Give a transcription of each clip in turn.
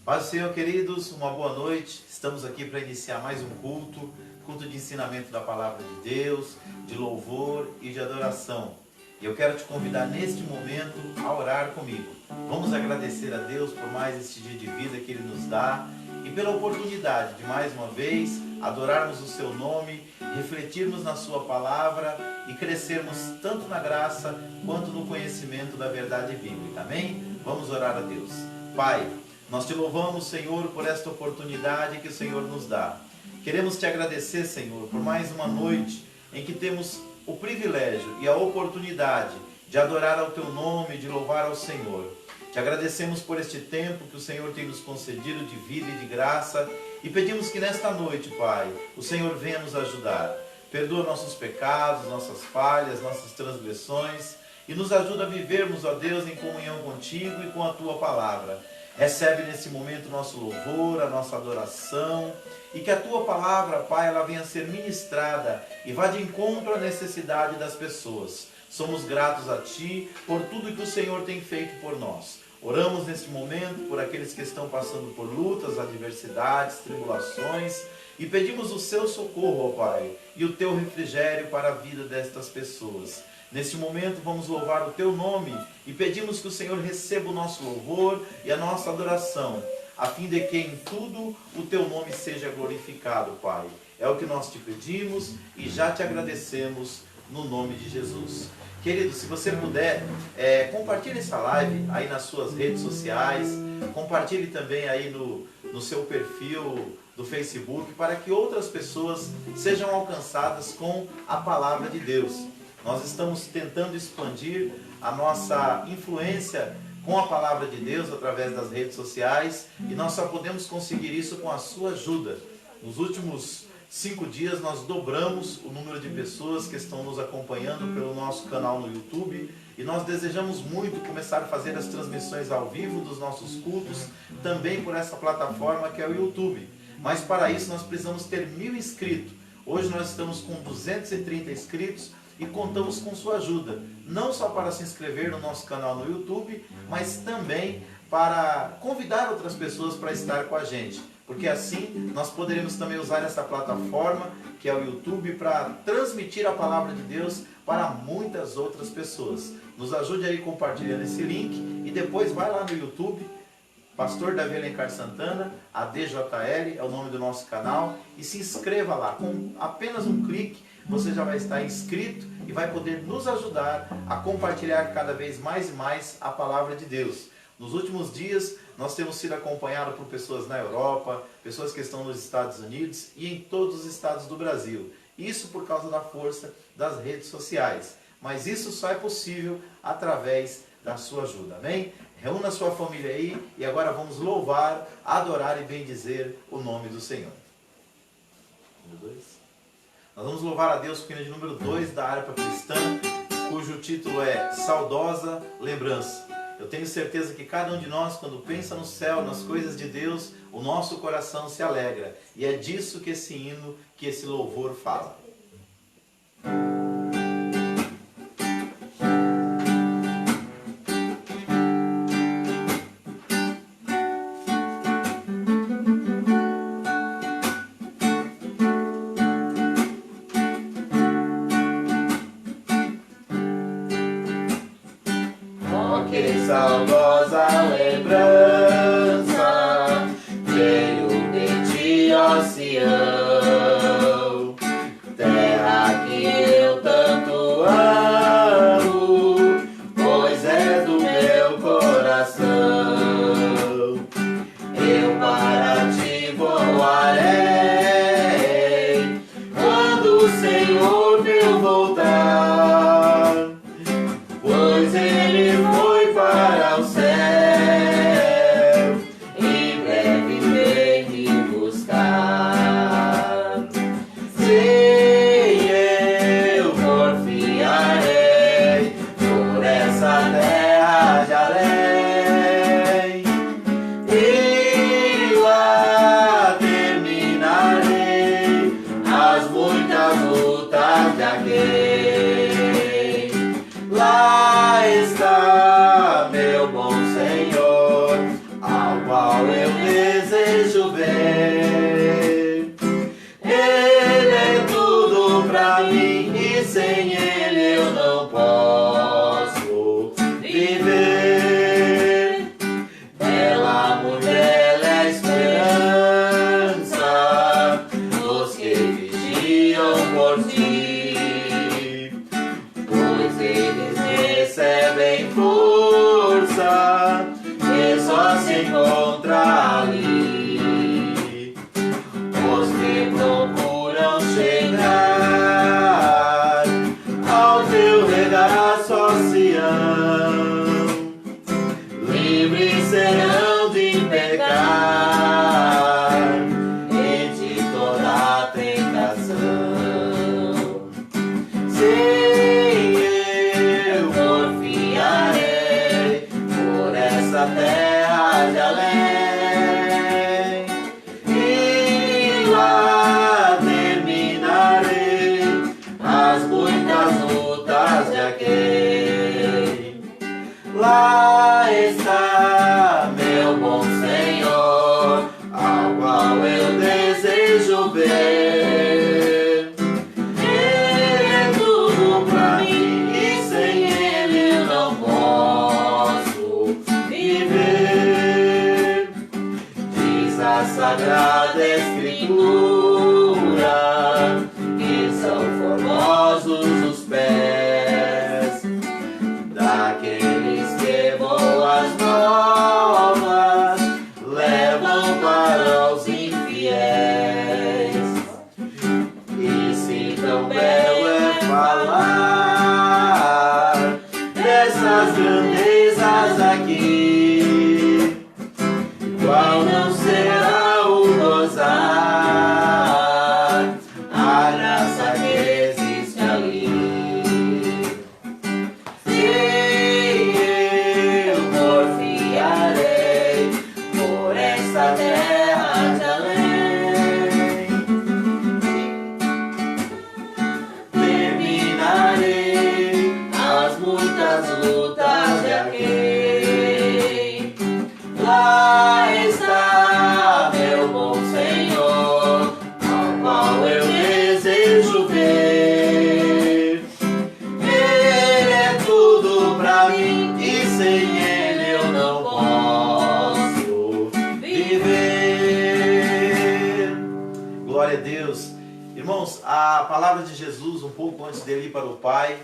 Paz do Senhor, queridos, uma boa noite. Estamos aqui para iniciar mais um culto de ensinamento da Palavra de Deus, de louvor e de adoração. E eu quero te convidar neste momento a orar comigo. Vamos agradecer a Deus por mais este dia de vida que Ele nos dá e pela oportunidade de mais uma vez adorarmos o Seu nome, refletirmos na Sua Palavra e crescermos tanto na graça quanto no conhecimento da verdade bíblica. Amém? Vamos orar a Deus. Pai, nós te louvamos, Senhor, por esta oportunidade que o Senhor nos dá. Queremos te agradecer, Senhor, por mais uma noite em que temos o privilégio e a oportunidade de adorar ao teu nome, de louvar ao Senhor. Te agradecemos por este tempo que o Senhor tem nos concedido de vida e de graça e pedimos que nesta noite, Pai, o Senhor venha nos ajudar. Perdoa nossos pecados, nossas falhas, nossas transgressões e nos ajuda a vivermos, ó Deus, em comunhão contigo e com a tua palavra. Recebe nesse momento o nosso louvor, a nossa adoração e que a tua palavra, Pai, ela venha a ser ministrada e vá de encontro à necessidade das pessoas. Somos gratos a Ti por tudo que o Senhor tem feito por nós. Oramos neste momento por aqueles que estão passando por lutas, adversidades, tribulações e pedimos o Seu socorro, ó Pai, e o Teu refrigério para a vida destas pessoas. Neste momento vamos louvar o Teu nome e pedimos que o Senhor receba o nosso louvor e a nossa adoração, a fim de que em tudo o Teu nome seja glorificado, Pai. É o que nós te pedimos e já te agradecemos no nome de Jesus. Querido, se você puder, compartilhe essa live aí nas suas redes sociais, compartilhe também aí no seu perfil do Facebook, para que outras pessoas sejam alcançadas com a palavra de Deus. Nós estamos tentando expandir a nossa influência com a palavra de Deus através das redes sociais e nós só podemos conseguir isso com a sua ajuda. Nos últimos 5 dias nós dobramos o número de pessoas que estão nos acompanhando pelo nosso canal no YouTube e nós desejamos muito começar a fazer as transmissões ao vivo dos nossos cultos também por essa plataforma que é o YouTube. Mas para isso nós precisamos ter 1000 inscritos. Hoje nós estamos com 230 inscritos e contamos com sua ajuda, não só para se inscrever no nosso canal no YouTube, mas também para convidar outras pessoas para estar com a gente, porque assim nós poderemos também usar essa plataforma, que é o YouTube, para transmitir a palavra de Deus para muitas outras pessoas. Nos ajude aí compartilhando esse link e depois vai lá no YouTube, Pastor Davi Alencar Santana, ADJL, é o nome do nosso canal, e se inscreva lá. Com apenas um clique, você já vai estar inscrito e vai poder nos ajudar a compartilhar cada vez mais e mais a palavra de Deus. Nos últimos dias, nós temos sido acompanhados por pessoas na Europa, pessoas que estão nos Estados Unidos e em todos os estados do Brasil. Isso por causa da força das redes sociais. Mas isso só é possível através da sua ajuda, amém? Reúna a sua família aí e agora vamos louvar, adorar e bendizer o nome do Senhor. Número 2. Nós vamos louvar a Deus com o hino de número 2 da harpa cristã, cujo título é Saudosa Lembrança. Eu tenho certeza que cada um de nós, quando pensa no céu, nas coisas de Deus, o nosso coração se alegra. E é disso que esse hino, que esse louvor fala. Saudosa lembrança veio de ti, ó Sião, terra que eu tanto amo, pois é do meu coração. Eu para ti voarei quando o Senhor meu voltar, pois Ele foi para o só se encontra ali. Os que procuram chegar ao teu regaço, ó Sião, livres serão de pecar e de toda tentação. Sim, eu confiarei por essa terra de além, e lá terminarei as muitas lutas de aquele. Lá está meu bom Senhor, ao qual eu desejo ver. Ele é tudo pra mim e sem Ele eu não posso viver. Diz a Sagrada Escritura que são formosos os pés daqueles que boas novas levam para os infiéis. E se tão belo é falar dessas grandezas aqui, qual não será o gozar a graça que existe ali. Terra de além, terminarei as muitas lutas de aquele. Lá está meu bom Senhor, ao qual eu desejo ver. Ele é tudo pra mim e sem Ele eu não posso viver. Glória a Deus. Irmãos, a palavra de Jesus, um pouco antes dele ir para o Pai,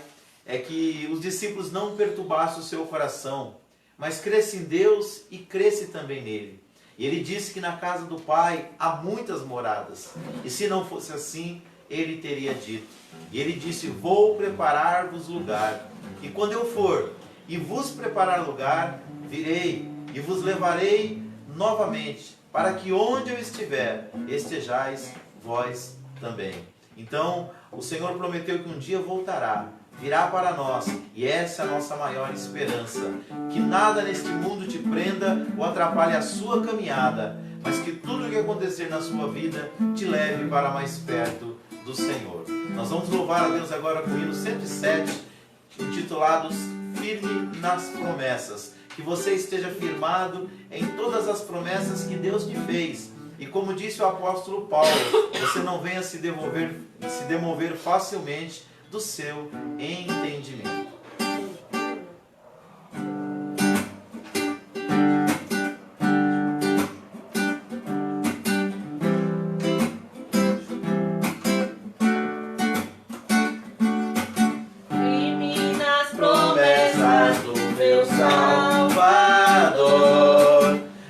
é que os discípulos não perturbassem o seu coração, mas cresce em Deus e cresce também nele. E ele disse que na casa do Pai há muitas moradas, e se não fosse assim, ele teria dito. E ele disse: vou preparar-vos lugar, e quando eu for e vos preparar lugar, virei e vos levarei novamente, para que onde eu estiver, estejais vós também. Então, o Senhor prometeu que um dia voltará, virá para nós, e essa é a nossa maior esperança. Que nada neste mundo te prenda ou atrapalhe a sua caminhada, mas que tudo o que acontecer na sua vida te leve para mais perto do Senhor. Nós vamos louvar a Deus agora com o hino 107, intitulados Firme nas Promessas. Que você esteja firmado em todas as promessas que Deus te fez. E como disse o apóstolo Paulo, você não venha se demover facilmente do seu entendimento. Firme nas promessas do meu Salvador,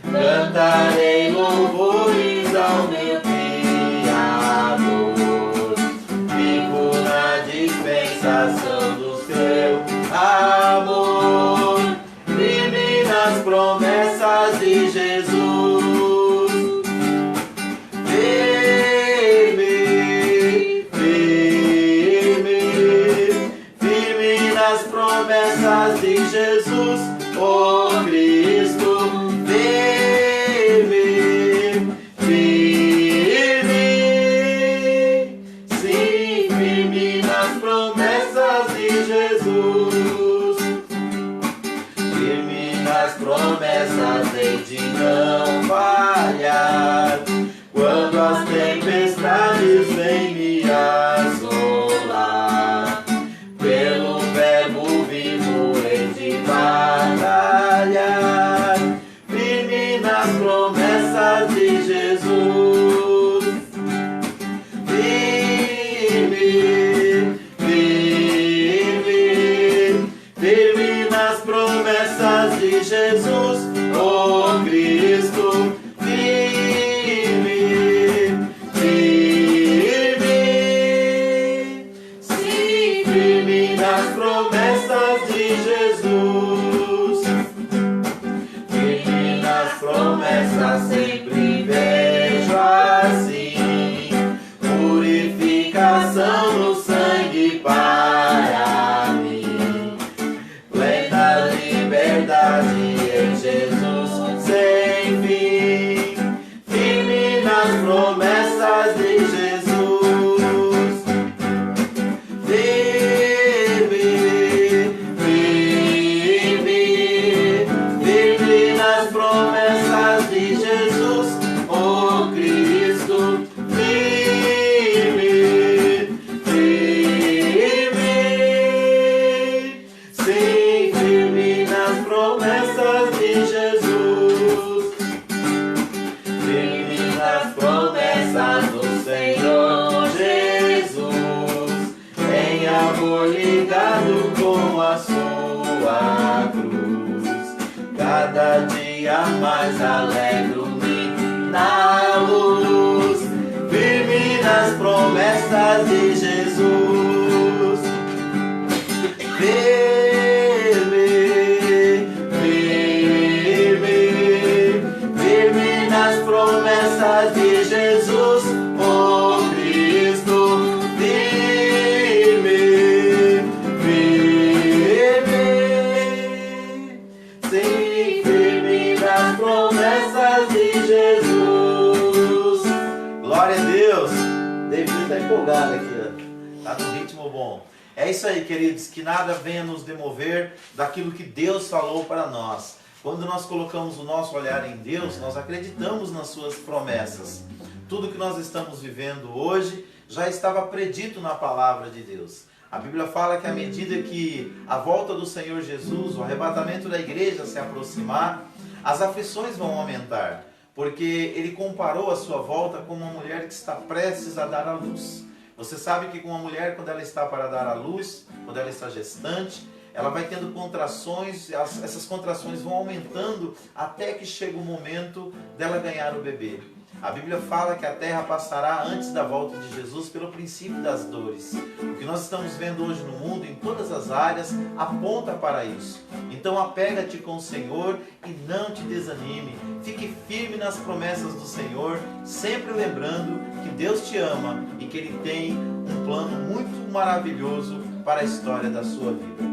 cantarei louvores ao meu Criador. Vivo na dispensação do seu amor, firme nas promessas de Jesus. Firme, firme, firme nas promessas de Jesus, oh Cristo. Firme, firme, sim, firme nas promessas de Jesus. Firme nas promessas, hei de não falhar, quando as tempestades vêm me assolar. Pelo verbo vivo hei de batalhar, firme nas promessas de Jesus. Firme, firme, firme nas promessas de Jesus, oh promessas sempre vejo assim. Purificação no sangue para mim. Plena liberdade em Jesus sem fim. Firme nas promessas de Jesus. Cada dia mais alegro-me na luz, firme nas promessas de Jesus. Firme, firme, firme nas promessas de Jesus, oh Cristo. Firme, firme, sim, nas promessas de Jesus. Glória a Deus. David está empolgado aqui, ó. Tá num ritmo bom. É isso aí, queridos, que nada venha nos demover daquilo que Deus falou para nós. Quando nós colocamos o nosso olhar em Deus, nós acreditamos nas suas promessas. Tudo que nós estamos vivendo hoje já estava predito na palavra de Deus. A Bíblia fala que à medida que a volta do Senhor Jesus, o arrebatamento da igreja se aproximar, as aflições vão aumentar, porque ele comparou a sua volta com uma mulher que está prestes a dar à luz. Você sabe que com uma mulher, quando ela está para dar à luz, quando ela está gestante, ela vai tendo contrações, essas contrações vão aumentando até que chega o momento dela ganhar o bebê. A Bíblia fala que a terra passará antes da volta de Jesus pelo princípio das dores. O que nós estamos vendo hoje no mundo, em todas as áreas, aponta para isso. Então apega-te com o Senhor e não te desanime. Fique firme nas promessas do Senhor, sempre lembrando que Deus te ama e que Ele tem um plano muito maravilhoso para a história da sua vida.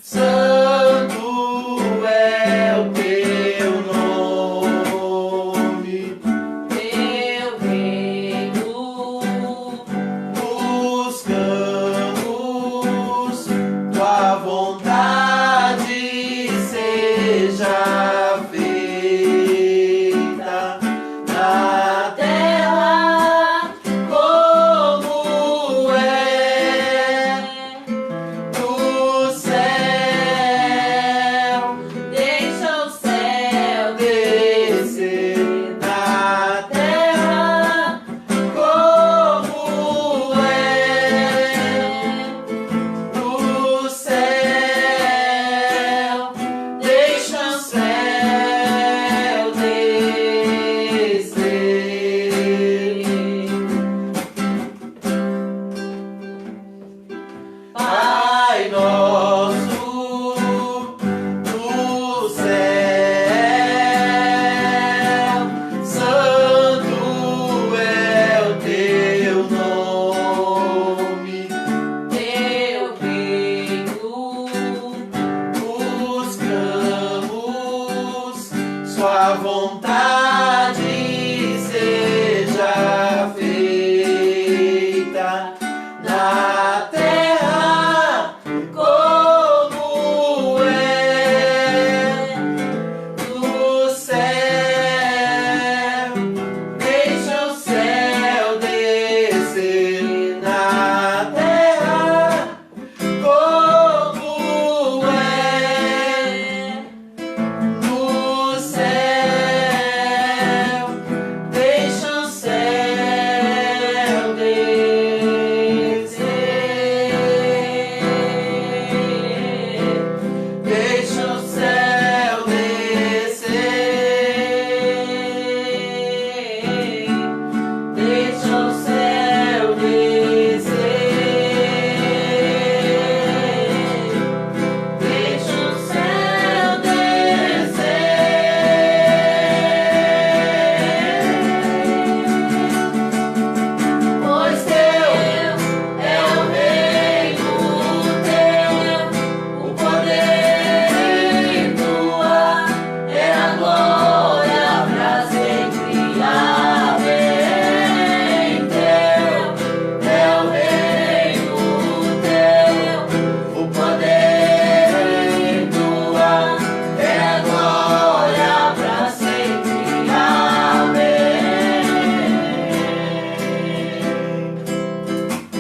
Santo é o teu nome.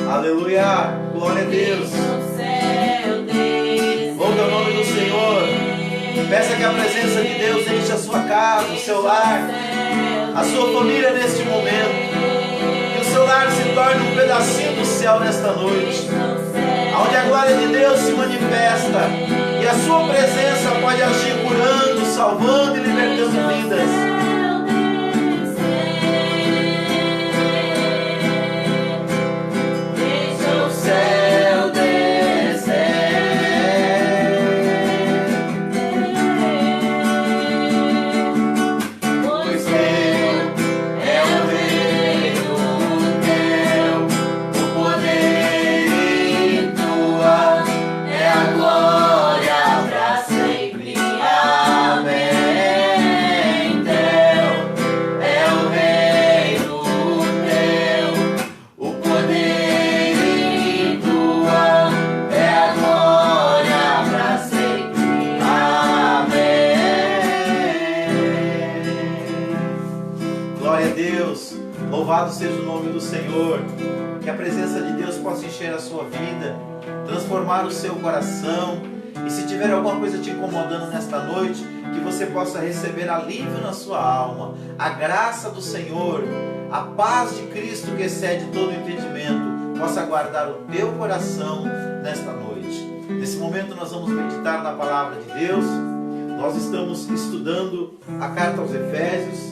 Aleluia, glória a Deus. Louve o nome do Senhor. Peça que a presença de Deus enche a sua casa, o seu lar, a sua família neste momento. Que o seu lar se torne um pedacinho do céu nesta noite, onde a glória de Deus se manifesta e a sua presença pode agir curando, salvando e libertando vidas. Louvado seja o nome do Senhor. Que a presença de Deus possa encher a sua vida, transformar o seu coração. E se tiver alguma coisa te incomodando nesta noite, que você possa receber alívio na sua alma, a graça do Senhor, a paz de Cristo que excede todo entendimento, possa guardar o teu coração nesta noite. Nesse momento nós vamos meditar na palavra de Deus. Nós estamos estudando a carta aos Efésios.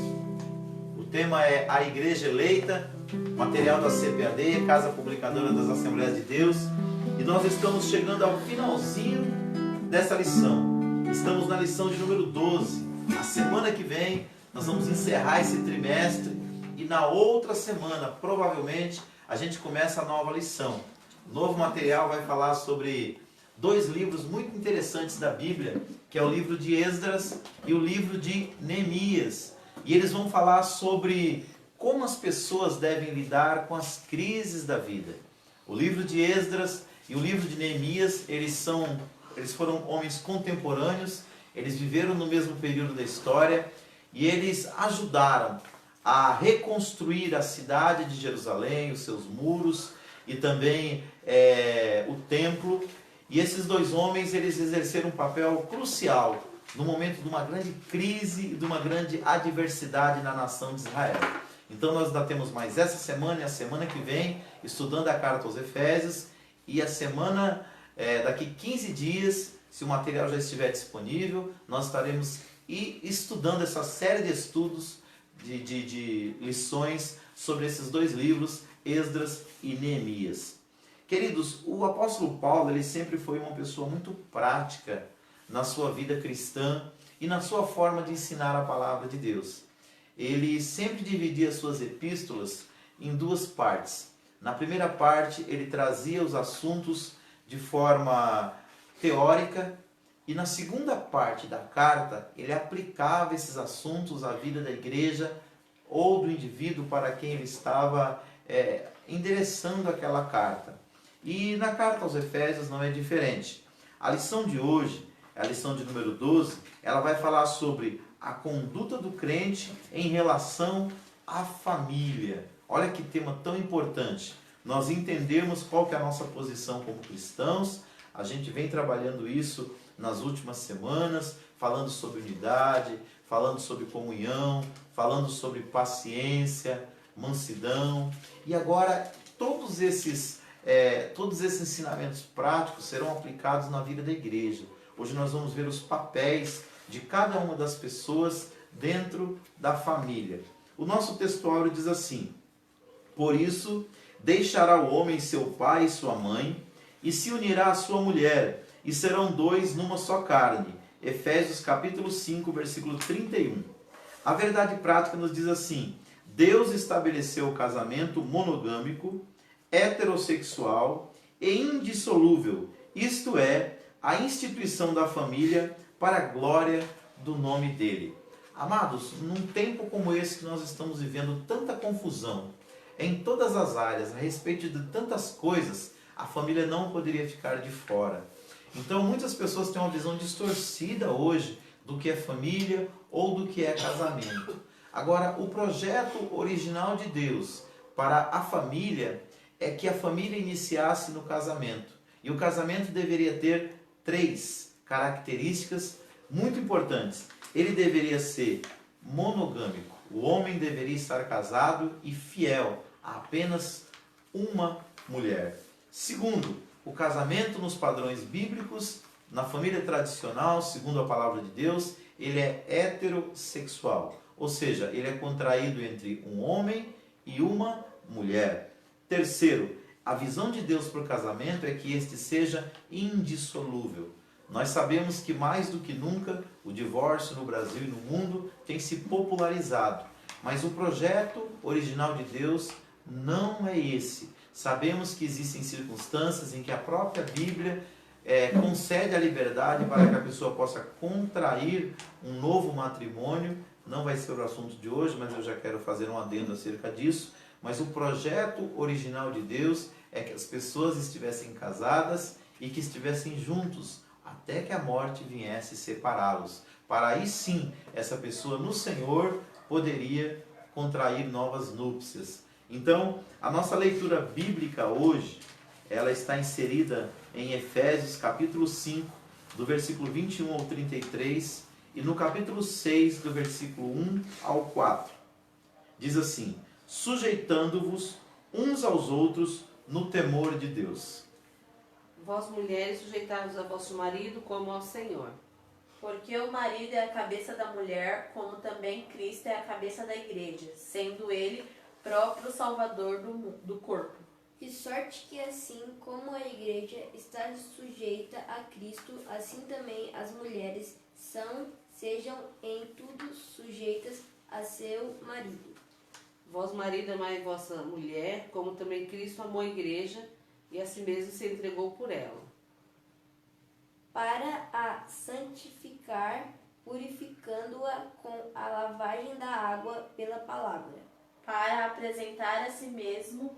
O tema é a Igreja Eleita, material da CPAD, Casa Publicadora das Assembleias de Deus. E nós estamos chegando ao finalzinho dessa lição. Estamos na lição de número 12. A semana que vem nós vamos encerrar esse trimestre e na outra semana, provavelmente, a gente começa a nova lição. O novo material vai falar sobre dois livros muito interessantes da Bíblia, que é o livro de Esdras e o livro de Neemias. E eles vão falar sobre como as pessoas devem lidar com as crises da vida. O livro de Esdras e o livro de Neemias, eles foram homens contemporâneos, eles viveram no mesmo período da história e eles ajudaram a reconstruir a cidade de Jerusalém, os seus muros e também o templo. E esses dois homens, eles exerceram um papel crucial no momento de uma grande crise e de uma grande adversidade na nação de Israel. Então nós ainda temos mais essa semana e a semana que vem estudando a carta aos Efésios, e a semana, daqui 15 dias, se o material já estiver disponível, nós estaremos estudando essa série de estudos, de lições sobre esses dois livros, Esdras e Neemias. Queridos, o apóstolo Paulo, ele sempre foi uma pessoa muito prática na sua vida cristã e na sua forma de ensinar a palavra de Deus. Ele sempre dividia suas epístolas em duas partes. Na primeira parte, ele trazia os assuntos de forma teórica, e na segunda parte da carta, ele aplicava esses assuntos à vida da igreja ou do indivíduo para quem ele estava endereçando aquela carta. E na carta aos Efésios não é diferente. A lição de hoje, a lição de número 12, ela vai falar sobre a conduta do crente em relação à família. Olha que tema tão importante. Nós entendermos qual que é a nossa posição como cristãos. A gente vem trabalhando isso nas últimas semanas, falando sobre unidade, falando sobre comunhão, falando sobre paciência, mansidão. E agora todos esses ensinamentos práticos serão aplicados na vida da igreja. Hoje nós vamos ver os papéis de cada uma das pessoas dentro da família. O nosso textuário diz assim: por isso deixará o homem seu pai e sua mãe, e se unirá à sua mulher, e serão dois numa só carne. Efésios capítulo 5, versículo 31. A verdade prática nos diz assim: Deus estabeleceu o casamento monogâmico, heterossexual e indissolúvel, isto é, a instituição da família para a glória do nome dele. Amados, num tempo como esse que nós estamos vivendo, tanta confusão em todas as áreas, a respeito de tantas coisas, a família não poderia ficar de fora. Então muitas pessoas têm uma visão distorcida hoje do que é família ou do que é casamento. Agora, o projeto original de Deus para a família é que a família iniciasse no casamento. E o casamento deveria ter 3 características muito importantes. Ele deveria ser monogâmico. O homem deveria estar casado e fiel a apenas uma mulher. Segundo, o casamento nos padrões bíblicos, na família tradicional, segundo a palavra de Deus, ele é heterossexual. Ou seja, ele é contraído entre um homem e uma mulher. Terceiro, a visão de Deus para o casamento é que este seja indissolúvel. Nós sabemos que mais do que nunca o divórcio no Brasil e no mundo tem se popularizado. Mas o projeto original de Deus não é esse. Sabemos que existem circunstâncias em que a própria Bíblia concede a liberdade para que a pessoa possa contrair um novo matrimônio. Não vai ser o assunto de hoje, mas eu já quero fazer um adendo acerca disso. Mas o projeto original de Deus é que as pessoas estivessem casadas e que estivessem juntos, até que a morte viesse separá-los. Para aí sim, essa pessoa no Senhor poderia contrair novas núpcias. Então, a nossa leitura bíblica hoje, ela está inserida em Efésios capítulo 5, do versículo 21 ao 33, e no capítulo 6, do versículo 1 ao 4. Diz assim: sujeitando-vos uns aos outros no temor de Deus. Vós, mulheres, sujeitai-vos a vosso marido como ao Senhor. Porque o marido é a cabeça da mulher, como também Cristo é a cabeça da igreja, sendo ele próprio salvador do corpo. De sorte que assim como a igreja está sujeita a Cristo, assim também as mulheres sejam em tudo sujeitas a seu marido. Vós, marido, amai vossa mulher, como também Cristo amou a igreja, e a si mesmo se entregou por ela. Para a santificar, purificando-a com a lavagem da água pela palavra. Para apresentar a si mesmo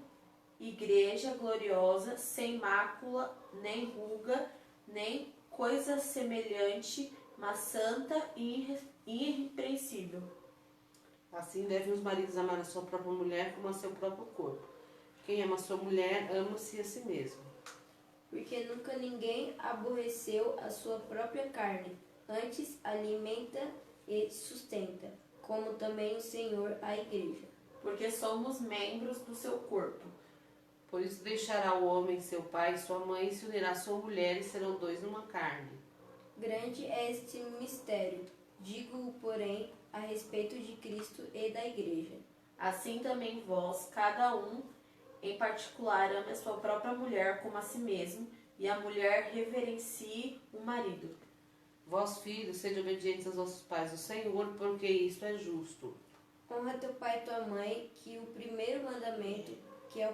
igreja gloriosa, sem mácula, nem ruga, nem coisa semelhante, mas santa e irrepreensível. Assim devem os maridos amar a sua própria mulher como a seu próprio corpo. Quem ama a sua mulher, ama-se a si mesmo. Porque nunca ninguém aborreceu a sua própria carne, antes alimenta e sustenta, como também o Senhor a igreja. Porque somos membros do seu corpo. Por isso deixará o homem seu pai e sua mãe, e se unirá à sua mulher, e serão 2 numa carne. Grande é este mistério, digo-o, porém, a respeito de Cristo e da igreja. Assim também vós, cada um, em particular, ame a sua própria mulher como a si mesmo, e a mulher reverencie o marido. Vós, filhos, sede obedientes aos vossos pais, o Senhor, porque isto é justo. Honra teu pai e tua mãe, que é o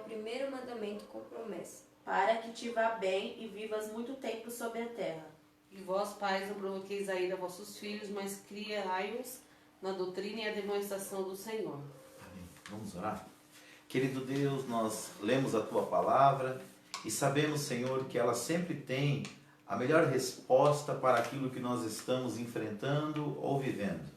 primeiro mandamento com promessa. Para que te vá bem e vivas muito tempo sobre a terra. E vós, pais, não provoqueis a ira a vossos filhos, mas criai-os na doutrina e a demonstração do Senhor. Amém. Vamos orar? Querido Deus, nós lemos a Tua palavra e sabemos, Senhor, que ela sempre tem a melhor resposta para aquilo que nós estamos enfrentando ou vivendo.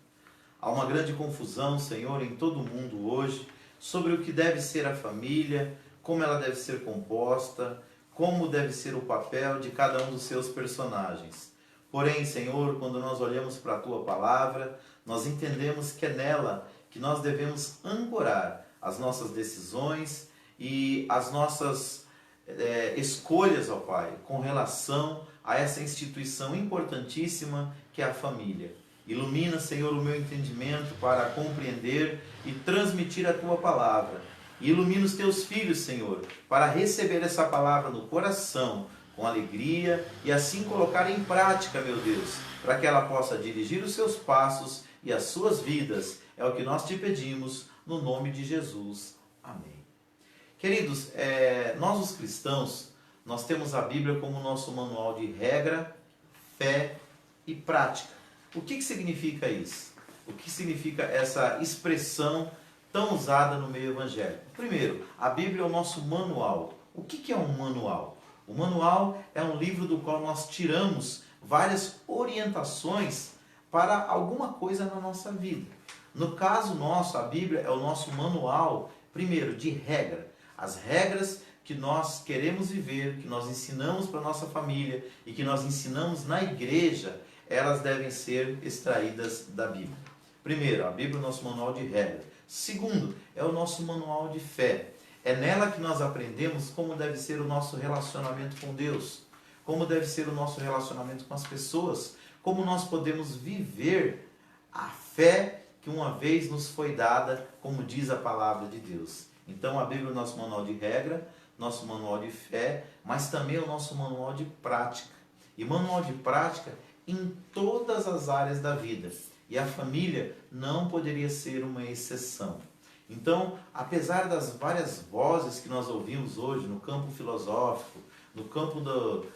Há uma grande confusão, Senhor, em todo o mundo hoje sobre o que deve ser a família, como ela deve ser composta, como deve ser o papel de cada um dos seus personagens. Porém, Senhor, quando nós olhamos para a Tua palavra, nós entendemos que é nela que nós devemos ancorar as nossas decisões e as nossas escolhas, ó Pai, com relação a essa instituição importantíssima que é a família. Ilumina, Senhor, o meu entendimento para compreender e transmitir a Tua palavra. Ilumina os Teus filhos, Senhor, para receber essa palavra no coração, com alegria, e assim colocar em prática, meu Deus, para que ela possa dirigir os seus passos e as suas vidas. É o que nós te pedimos, no nome de Jesus. Amém. Queridos, nós os cristãos, nós temos a Bíblia como nosso manual de regra, fé e prática. O que significa isso? O que significa essa expressão tão usada no meio evangélico? Primeiro, a Bíblia é o nosso manual. O que é um manual? O manual é um livro do qual nós tiramos várias orientações para alguma coisa na nossa vida. No caso nosso, a Bíblia é o nosso manual, primeiro, de regra. As regras que nós queremos viver, que nós ensinamos para a nossa família e que nós ensinamos na igreja, elas devem ser extraídas da Bíblia. Primeiro, a Bíblia é o nosso manual de regra. Segundo, é o nosso manual de fé. É nela que nós aprendemos como deve ser o nosso relacionamento com Deus, como deve ser o nosso relacionamento com as pessoas, como nós podemos viver a fé que uma vez nos foi dada, como diz a palavra de Deus. Então a Bíblia é o nosso manual de regra, nosso manual de fé, mas também é o nosso manual de prática. E manual de prática em todas as áreas da vida. E a família não poderia ser uma exceção. Então, apesar das várias vozes que nós ouvimos hoje no campo filosófico, no campo do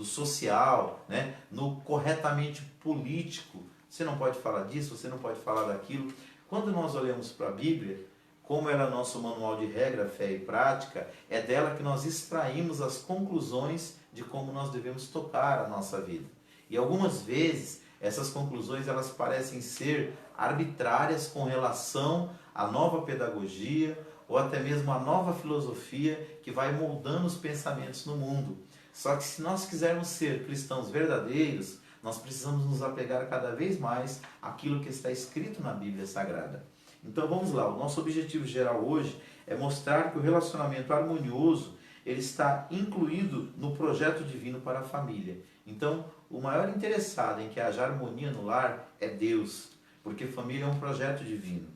social, né? No corretamente político, você não pode falar disso, você não pode falar daquilo. Quando nós olhamos para a Bíblia, como ela é nosso manual de regra, fé e prática, é dela que nós extraímos as conclusões de como nós devemos tocar a nossa vida. E algumas vezes essas conclusões elas parecem ser arbitrárias com relação à nova pedagogia ou até mesmo à nova filosofia que vai moldando os pensamentos no mundo. Só que se nós quisermos ser cristãos verdadeiros, nós precisamos nos apegar cada vez mais àquilo que está escrito na Bíblia Sagrada. Então vamos lá, o nosso objetivo geral hoje é mostrar que o relacionamento harmonioso ele está incluído no projeto divino para a família. Então, o maior interessado em que haja harmonia no lar é Deus, porque família é um projeto divino.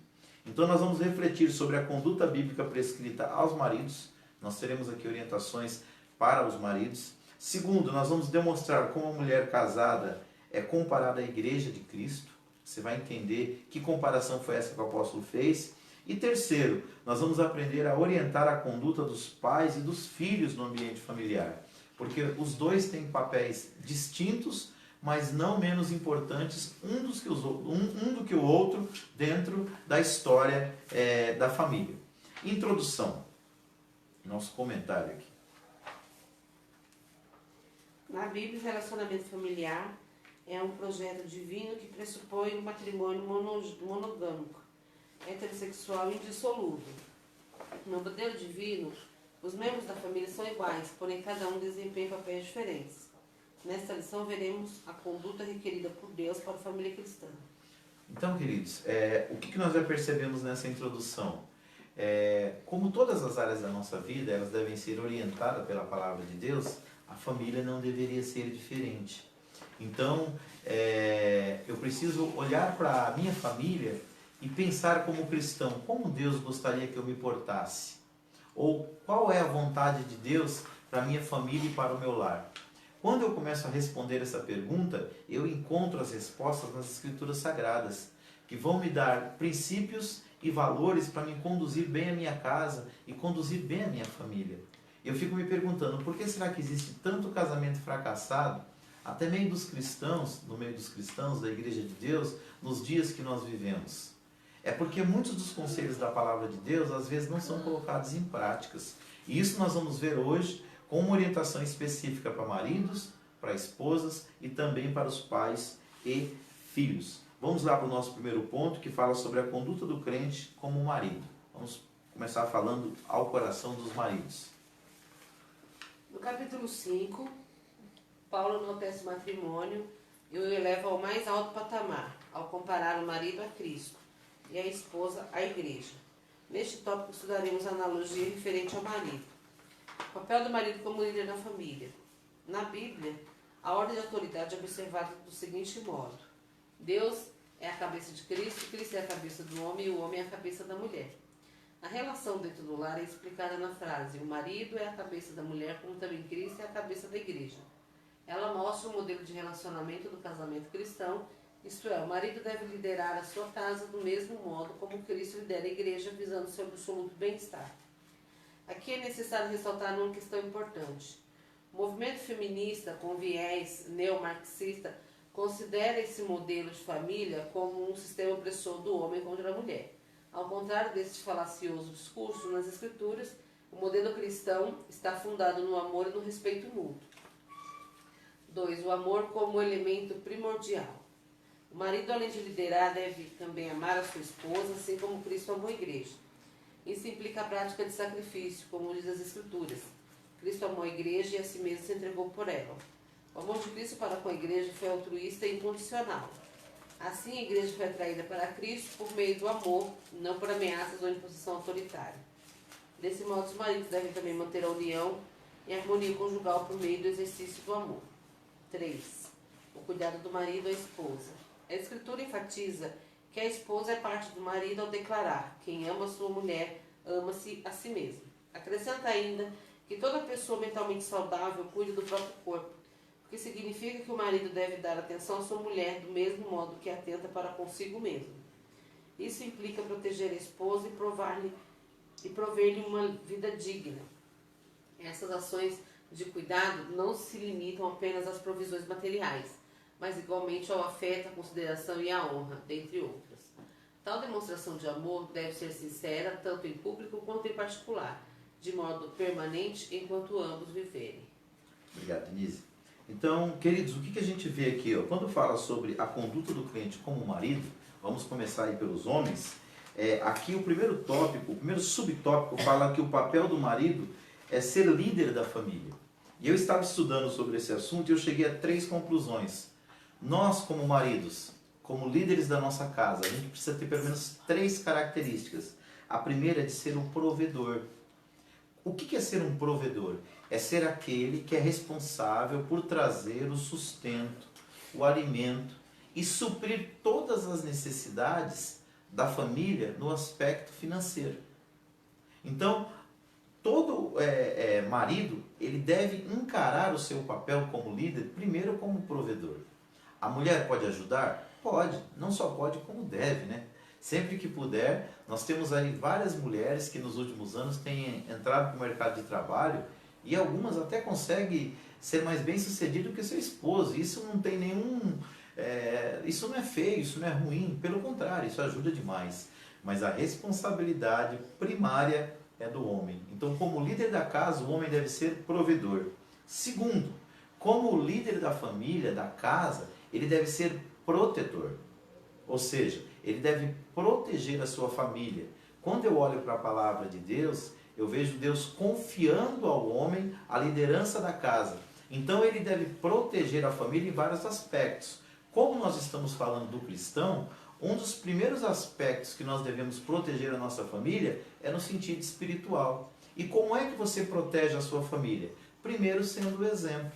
Então nós vamos refletir sobre a conduta bíblica prescrita aos maridos, nós teremos aqui orientações para os maridos. Segundo, nós vamos demonstrar como a mulher casada é comparada à igreja de Cristo. Você vai entender que comparação foi essa que o apóstolo fez. E terceiro, nós vamos aprender a orientar a conduta dos pais e dos filhos no ambiente familiar. Porque os dois têm papéis distintos, mas não menos importantes um do que o outro dentro da história da família. Introdução. Nosso comentário aqui. Na Bíblia, o relacionamento familiar é um projeto divino que pressupõe um matrimônio monogâmico, heterossexual e indissolúvel. No modelo divino, os membros da família são iguais, porém cada um desempenha papéis diferentes. Nesta lição veremos a conduta requerida por Deus para a família cristã. Então, queridos, o que nós já percebemos nessa introdução? Como todas as áreas da nossa vida, elas devem ser orientadas pela palavra de Deus, a família não deveria ser diferente. Então, eu preciso olhar para a minha família e pensar como cristão, como Deus gostaria que eu me portasse? Ou qual é a vontade de Deus para a minha família e para o meu lar? Quando eu começo a responder essa pergunta, eu encontro as respostas nas Escrituras Sagradas, que vão me dar princípios e valores para me conduzir bem a minha casa e conduzir bem a minha família. Eu fico me perguntando, por que será que existe tanto casamento fracassado, até no meio dos cristãos, da Igreja de Deus, nos dias que nós vivemos? É porque muitos dos conselhos da palavra de Deus, às vezes, não são colocados em práticas. E isso nós vamos ver hoje com uma orientação específica para maridos, para esposas e também para os pais e filhos. Vamos lá para o nosso primeiro ponto, que fala sobre a conduta do crente como marido. Vamos começar falando ao coração dos maridos. No capítulo 5, Paulo enaltece o matrimônio e o eleva ao mais alto patamar, ao comparar o marido a Cristo e a esposa à igreja. Neste tópico estudaremos a analogia referente ao marido. O papel do marido como líder na família. Na Bíblia, a ordem de autoridade é observada do seguinte modo: Deus é a cabeça de Cristo, Cristo é a cabeça do homem e o homem é a cabeça da mulher. A relação dentro do lar é explicada na frase: o marido é a cabeça da mulher, como também Cristo é a cabeça da igreja. Ela mostra o modelo de relacionamento do casamento cristão, isto é, o marido deve liderar a sua casa do mesmo modo como Cristo lidera a igreja, visando seu absoluto bem-estar. Aqui é necessário ressaltar uma questão importante. O movimento feminista com viés neomarxista considera esse modelo de família como um sistema opressor do homem contra a mulher. Ao contrário deste falacioso discurso nas Escrituras, o modelo cristão está fundado no amor e no respeito mútuo. 2. O amor como elemento primordial. O marido, além de liderar, deve também amar a sua esposa, assim como Cristo amou a igreja. Isso implica a prática de sacrifício, como diz as Escrituras. Cristo amou a igreja e a si mesmo se entregou por ela. O amor de Cristo para com a igreja foi altruísta e incondicional. Assim, a igreja foi atraída para Cristo por meio do amor, não por ameaças ou imposição autoritária. Desse modo, os maridos devem também manter a união e a harmonia conjugal por meio do exercício do amor. 3. O cuidado do marido à esposa. A Escritura enfatiza que a esposa é parte do marido ao declarar: quem ama sua mulher, ama-se a si mesmo. Acrescenta ainda que toda pessoa mentalmente saudável cuida do próprio corpo, o que significa que o marido deve dar atenção à sua mulher do mesmo modo que atenta para consigo mesmo. Isso implica proteger a esposa e prover-lhe uma vida digna. Essas ações de cuidado não se limitam apenas às provisões materiais, mas igualmente ao afeto, à consideração e à honra, dentre outras. Tal demonstração de amor deve ser sincera, tanto em público quanto em particular, de modo permanente enquanto ambos viverem. Obrigado, Denise. Então, queridos, o que a gente vê aqui? Quando fala sobre a conduta do crente como marido, vamos começar aí pelos homens. Aqui o primeiro tópico, o primeiro subtópico fala que o papel do marido é ser líder da família. E eu estava estudando sobre esse assunto e eu cheguei a 3 conclusões. Nós, como maridos, como líderes da nossa casa, a gente precisa ter pelo menos 3 características. A primeira é de ser um provedor. O que é ser um provedor? É ser aquele que é responsável por trazer o sustento, o alimento e suprir todas as necessidades da família no aspecto financeiro. Então, todo marido, ele deve encarar o seu papel como líder, primeiro como provedor. A mulher pode ajudar? Pode, não só pode como deve, né? Sempre que puder, nós temos aí várias mulheres que nos últimos anos têm entrado para o mercado de trabalho e algumas até conseguem ser mais bem sucedidas que seu esposo. Isso não tem isso não é feio, isso não é ruim, pelo contrário, isso ajuda demais. Mas a responsabilidade primária é do homem. Então, como líder da casa, o homem deve ser provedor. Segundo, como líder da família, da casa, ele deve ser protetor. Ou seja, ele deve proteger a sua família. Quando eu olho para a palavra de Deus, eu vejo Deus confiando ao homem a liderança da casa. Então ele deve proteger a família em vários aspectos. Como nós estamos falando do cristão, um dos primeiros aspectos que nós devemos proteger a nossa família é no sentido espiritual. E como é que você protege a sua família? Primeiro, sendo o exemplo.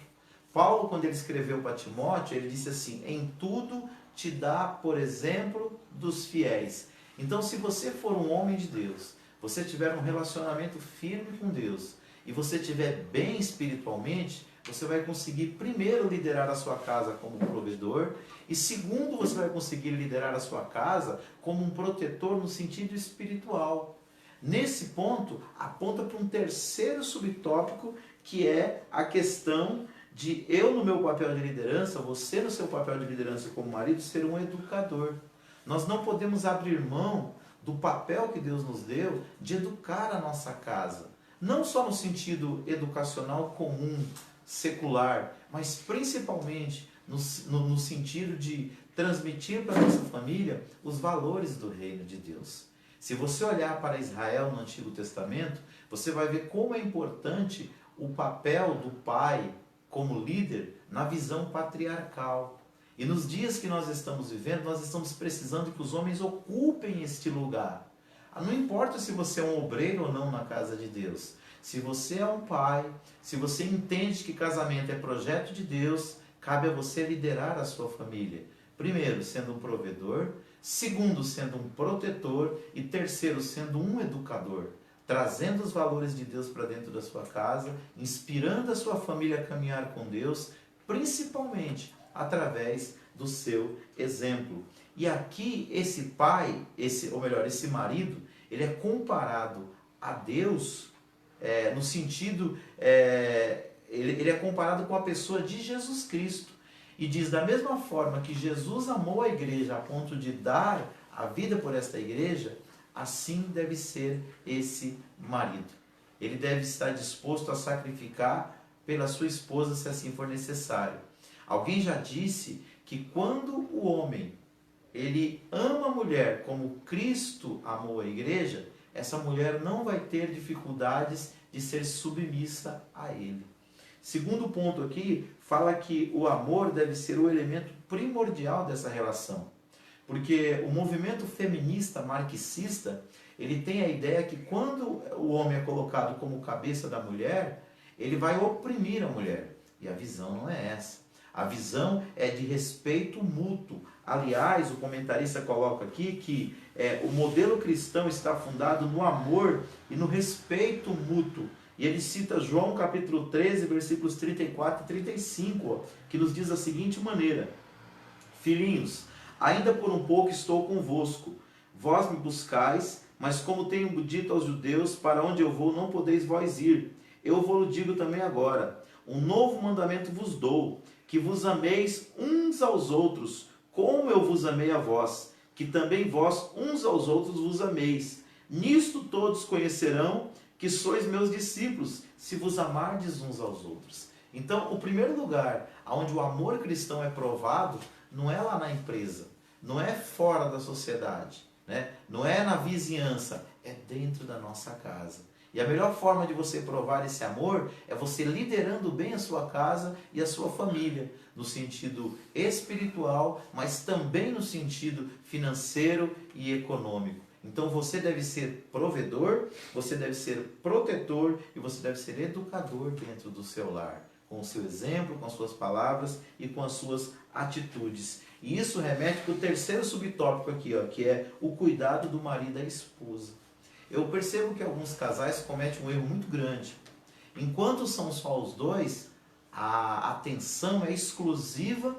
Paulo, quando ele escreveu para Timóteo, ele disse assim: em tudo te dá, por exemplo, dos fiéis. Então, se você for um homem de Deus, você tiver um relacionamento firme com Deus e você estiver bem espiritualmente, você vai conseguir, primeiro, liderar a sua casa como provedor e, segundo, você vai conseguir liderar a sua casa como um protetor no sentido espiritual. Nesse ponto, aponta para um terceiro subtópico, que é a questão de eu, no meu papel de liderança, você no seu papel de liderança como marido, ser um educador. Nós não podemos abrir mão do papel que Deus nos deu de educar a nossa casa. Não só no sentido educacional comum, secular, mas principalmente no sentido de transmitir para a nossa família os valores do reino de Deus. Se você olhar para Israel no Antigo Testamento, você vai ver como é importante o papel do pai como líder na visão patriarcal. E nos dias que nós estamos vivendo, nós estamos precisando que os homens ocupem este lugar. Não importa se você é um obreiro ou não na casa de Deus. Se você é um pai, se você entende que casamento é projeto de Deus, cabe a você liderar a sua família. Primeiro, sendo um provedor. Segundo, sendo um protetor. E terceiro, sendo um educador. Trazendo os valores de Deus para dentro da sua casa, inspirando a sua família a caminhar com Deus, principalmente através do seu exemplo. E aqui esse pai, esse marido, ele é comparado a Deus no sentido, ele é comparado com a pessoa de Jesus Cristo. E diz, da mesma forma que Jesus amou a igreja a ponto de dar a vida por esta igreja, assim deve ser esse marido. Ele deve estar disposto a sacrificar pela sua esposa se assim for necessário. Alguém já disse que quando o homem ele ama a mulher como Cristo amou a igreja, essa mulher não vai ter dificuldades de ser submissa a ele. Segundo ponto aqui, fala que o amor deve ser o elemento primordial dessa relação. Porque o movimento feminista marxista, ele tem a ideia que quando o homem é colocado como cabeça da mulher, ele vai oprimir a mulher. E a visão não é essa. A visão é de respeito mútuo. Aliás, o comentarista coloca aqui que o modelo cristão está fundado no amor e no respeito mútuo. E ele cita João capítulo 13, versículos 34 e 35, que nos diz da seguinte maneira: Filhinhos, ainda por um pouco estou convosco. Vós me buscais, mas como tenho dito aos judeus, para onde eu vou não podeis vós ir. Eu vos digo também agora, um novo mandamento vos dou, que vos ameis uns aos outros, como eu vos amei a vós, que também vós uns aos outros vos ameis. Nisto todos conhecerão que sois meus discípulos, se vos amardes uns aos outros. Então, o primeiro lugar onde o amor cristão é provado, não é lá na empresa, não é fora da sociedade, né? Não é na vizinhança, é dentro da nossa casa. E a melhor forma de você provar esse amor é você liderando bem a sua casa e a sua família, no sentido espiritual, mas também no sentido financeiro e econômico. Então você deve ser provedor, você deve ser protetor e você deve ser educador dentro do seu lar, com o seu exemplo, com as suas palavras e com as suas atitudes. E isso remete para o terceiro subtópico aqui, que é o cuidado do marido e da esposa. Eu percebo que alguns casais cometem um erro muito grande. Enquanto são só os dois, a atenção é exclusiva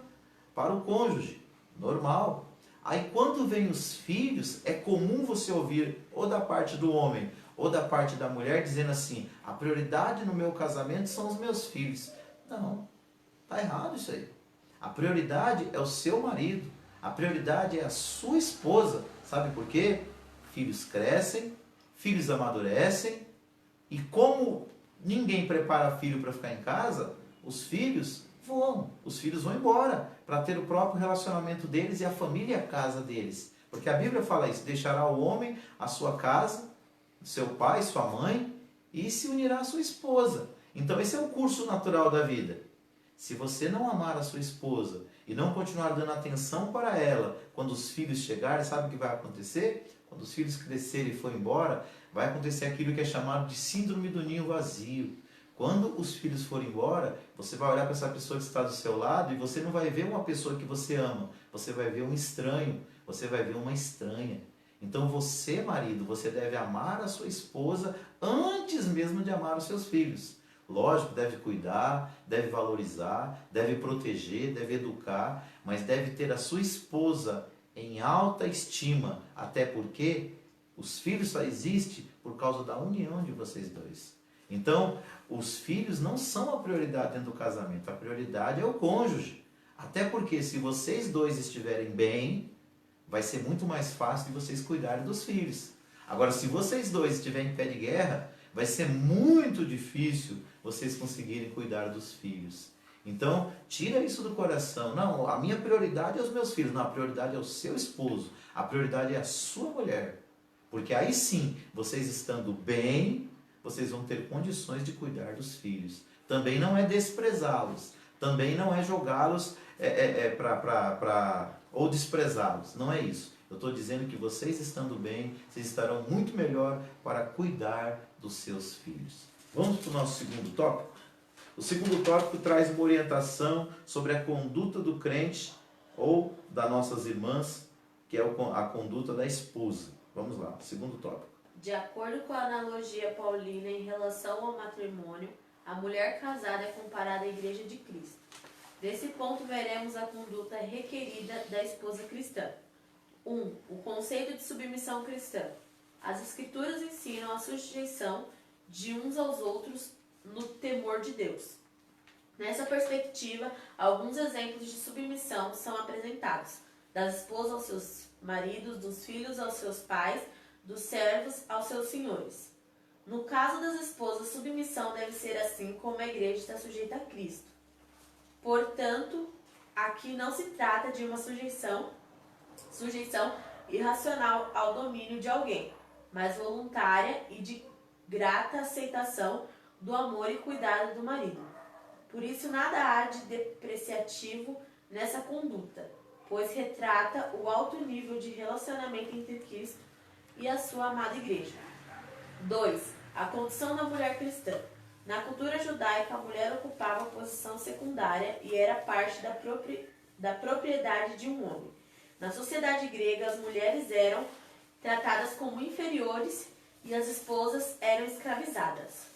para o cônjuge, normal. Aí quando vem os filhos, é comum você ouvir ou da parte do homem ou da parte da mulher dizendo assim: a prioridade no meu casamento são os meus filhos. Não, está errado isso aí. A prioridade é o seu marido, a prioridade é a sua esposa. Sabe por quê? Filhos crescem, filhos amadurecem, e como ninguém prepara filho para ficar em casa, os filhos vão embora para ter o próprio relacionamento deles e a família e a casa deles. Porque a Bíblia fala isso: deixará o homem a sua casa, seu pai, sua mãe, e se unirá à sua esposa. Então esse é o curso natural da vida. Se você não amar a sua esposa e não continuar dando atenção para ela, quando os filhos chegarem, sabe o que vai acontecer? Quando os filhos crescerem e forem embora, vai acontecer aquilo que é chamado de síndrome do ninho vazio. Quando os filhos forem embora, você vai olhar para essa pessoa que está do seu lado e você não vai ver uma pessoa que você ama, você vai ver um estranho, você vai ver uma estranha. Então você, marido, você deve amar a sua esposa antes mesmo de amar os seus filhos. Lógico, deve cuidar, deve valorizar, deve proteger, deve educar, mas deve ter a sua esposa em alta estima, até porque os filhos só existem por causa da união de vocês dois. Então, os filhos não são a prioridade dentro do casamento, a prioridade é o cônjuge. Até porque se vocês dois estiverem bem, vai ser muito mais fácil de vocês cuidarem dos filhos. Agora, se vocês dois estiverem em pé de guerra, vai ser muito difícil vocês conseguirem cuidar dos filhos. Então, tira isso do coração. Não, a minha prioridade é os meus filhos. Não, a prioridade é o seu esposo. A prioridade é a sua mulher. Porque aí sim, vocês estando bem, vocês vão ter condições de cuidar dos filhos. Também não é desprezá-los. Também não é jogá-los ou desprezá-los. Não é isso. Eu estou dizendo que vocês estando bem, vocês estarão muito melhor para cuidar dos seus filhos. Vamos para o nosso segundo tópico? O segundo tópico traz uma orientação sobre a conduta do crente ou das nossas irmãs, que é a conduta da esposa. Vamos lá, segundo tópico. De acordo com a analogia paulina em relação ao matrimônio, a mulher casada é comparada à Igreja de Cristo. Desse ponto veremos a conduta requerida da esposa cristã. 1. O conceito de submissão cristã. As Escrituras ensinam a sujeição de uns aos outros no temor de Deus. Nessa perspectiva, alguns exemplos de submissão são apresentados: das esposas aos seus maridos, dos filhos aos seus pais, dos servos aos seus senhores. No caso das esposas, submissão deve ser assim como a igreja está sujeita a Cristo. Portanto, aqui não se trata de uma sujeição irracional ao domínio de alguém. mas voluntária e de grata aceitação do amor e cuidado do marido. Por isso nada há de depreciativo nessa conduta, pois retrata o alto nível de relacionamento entre Cristo e a sua amada igreja. 2. A condição da mulher cristã. Na cultura judaica, a mulher ocupava posição secundária e era parte da propriedade de um homem. Na sociedade grega, as mulheres eram tratadas como inferiores e as esposas eram escravizadas.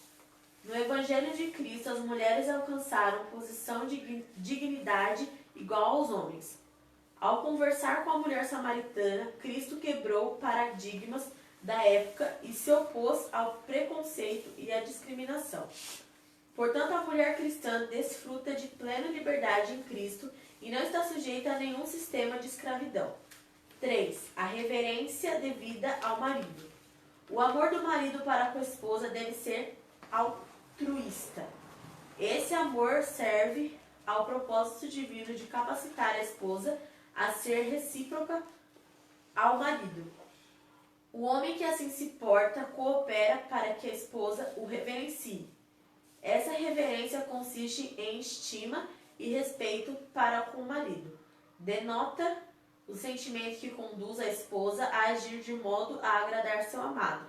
No Evangelho de Cristo, as mulheres alcançaram posição de dignidade igual aos homens. Ao conversar com a mulher samaritana, Cristo quebrou paradigmas da época e se opôs ao preconceito e à discriminação. Portanto, a mulher cristã desfruta de plena liberdade em Cristo e não está sujeita a nenhum sistema de escravidão. 3. A reverência devida ao marido. O amor do marido para com a esposa deve ser altruísta. Esse amor serve ao propósito divino de capacitar a esposa a ser recíproca ao marido. O homem que assim se porta coopera para que a esposa o reverencie. Essa reverência consiste em estima e respeito para com o marido. Denota o sentimento que conduz a esposa a agir de modo a agradar seu amado.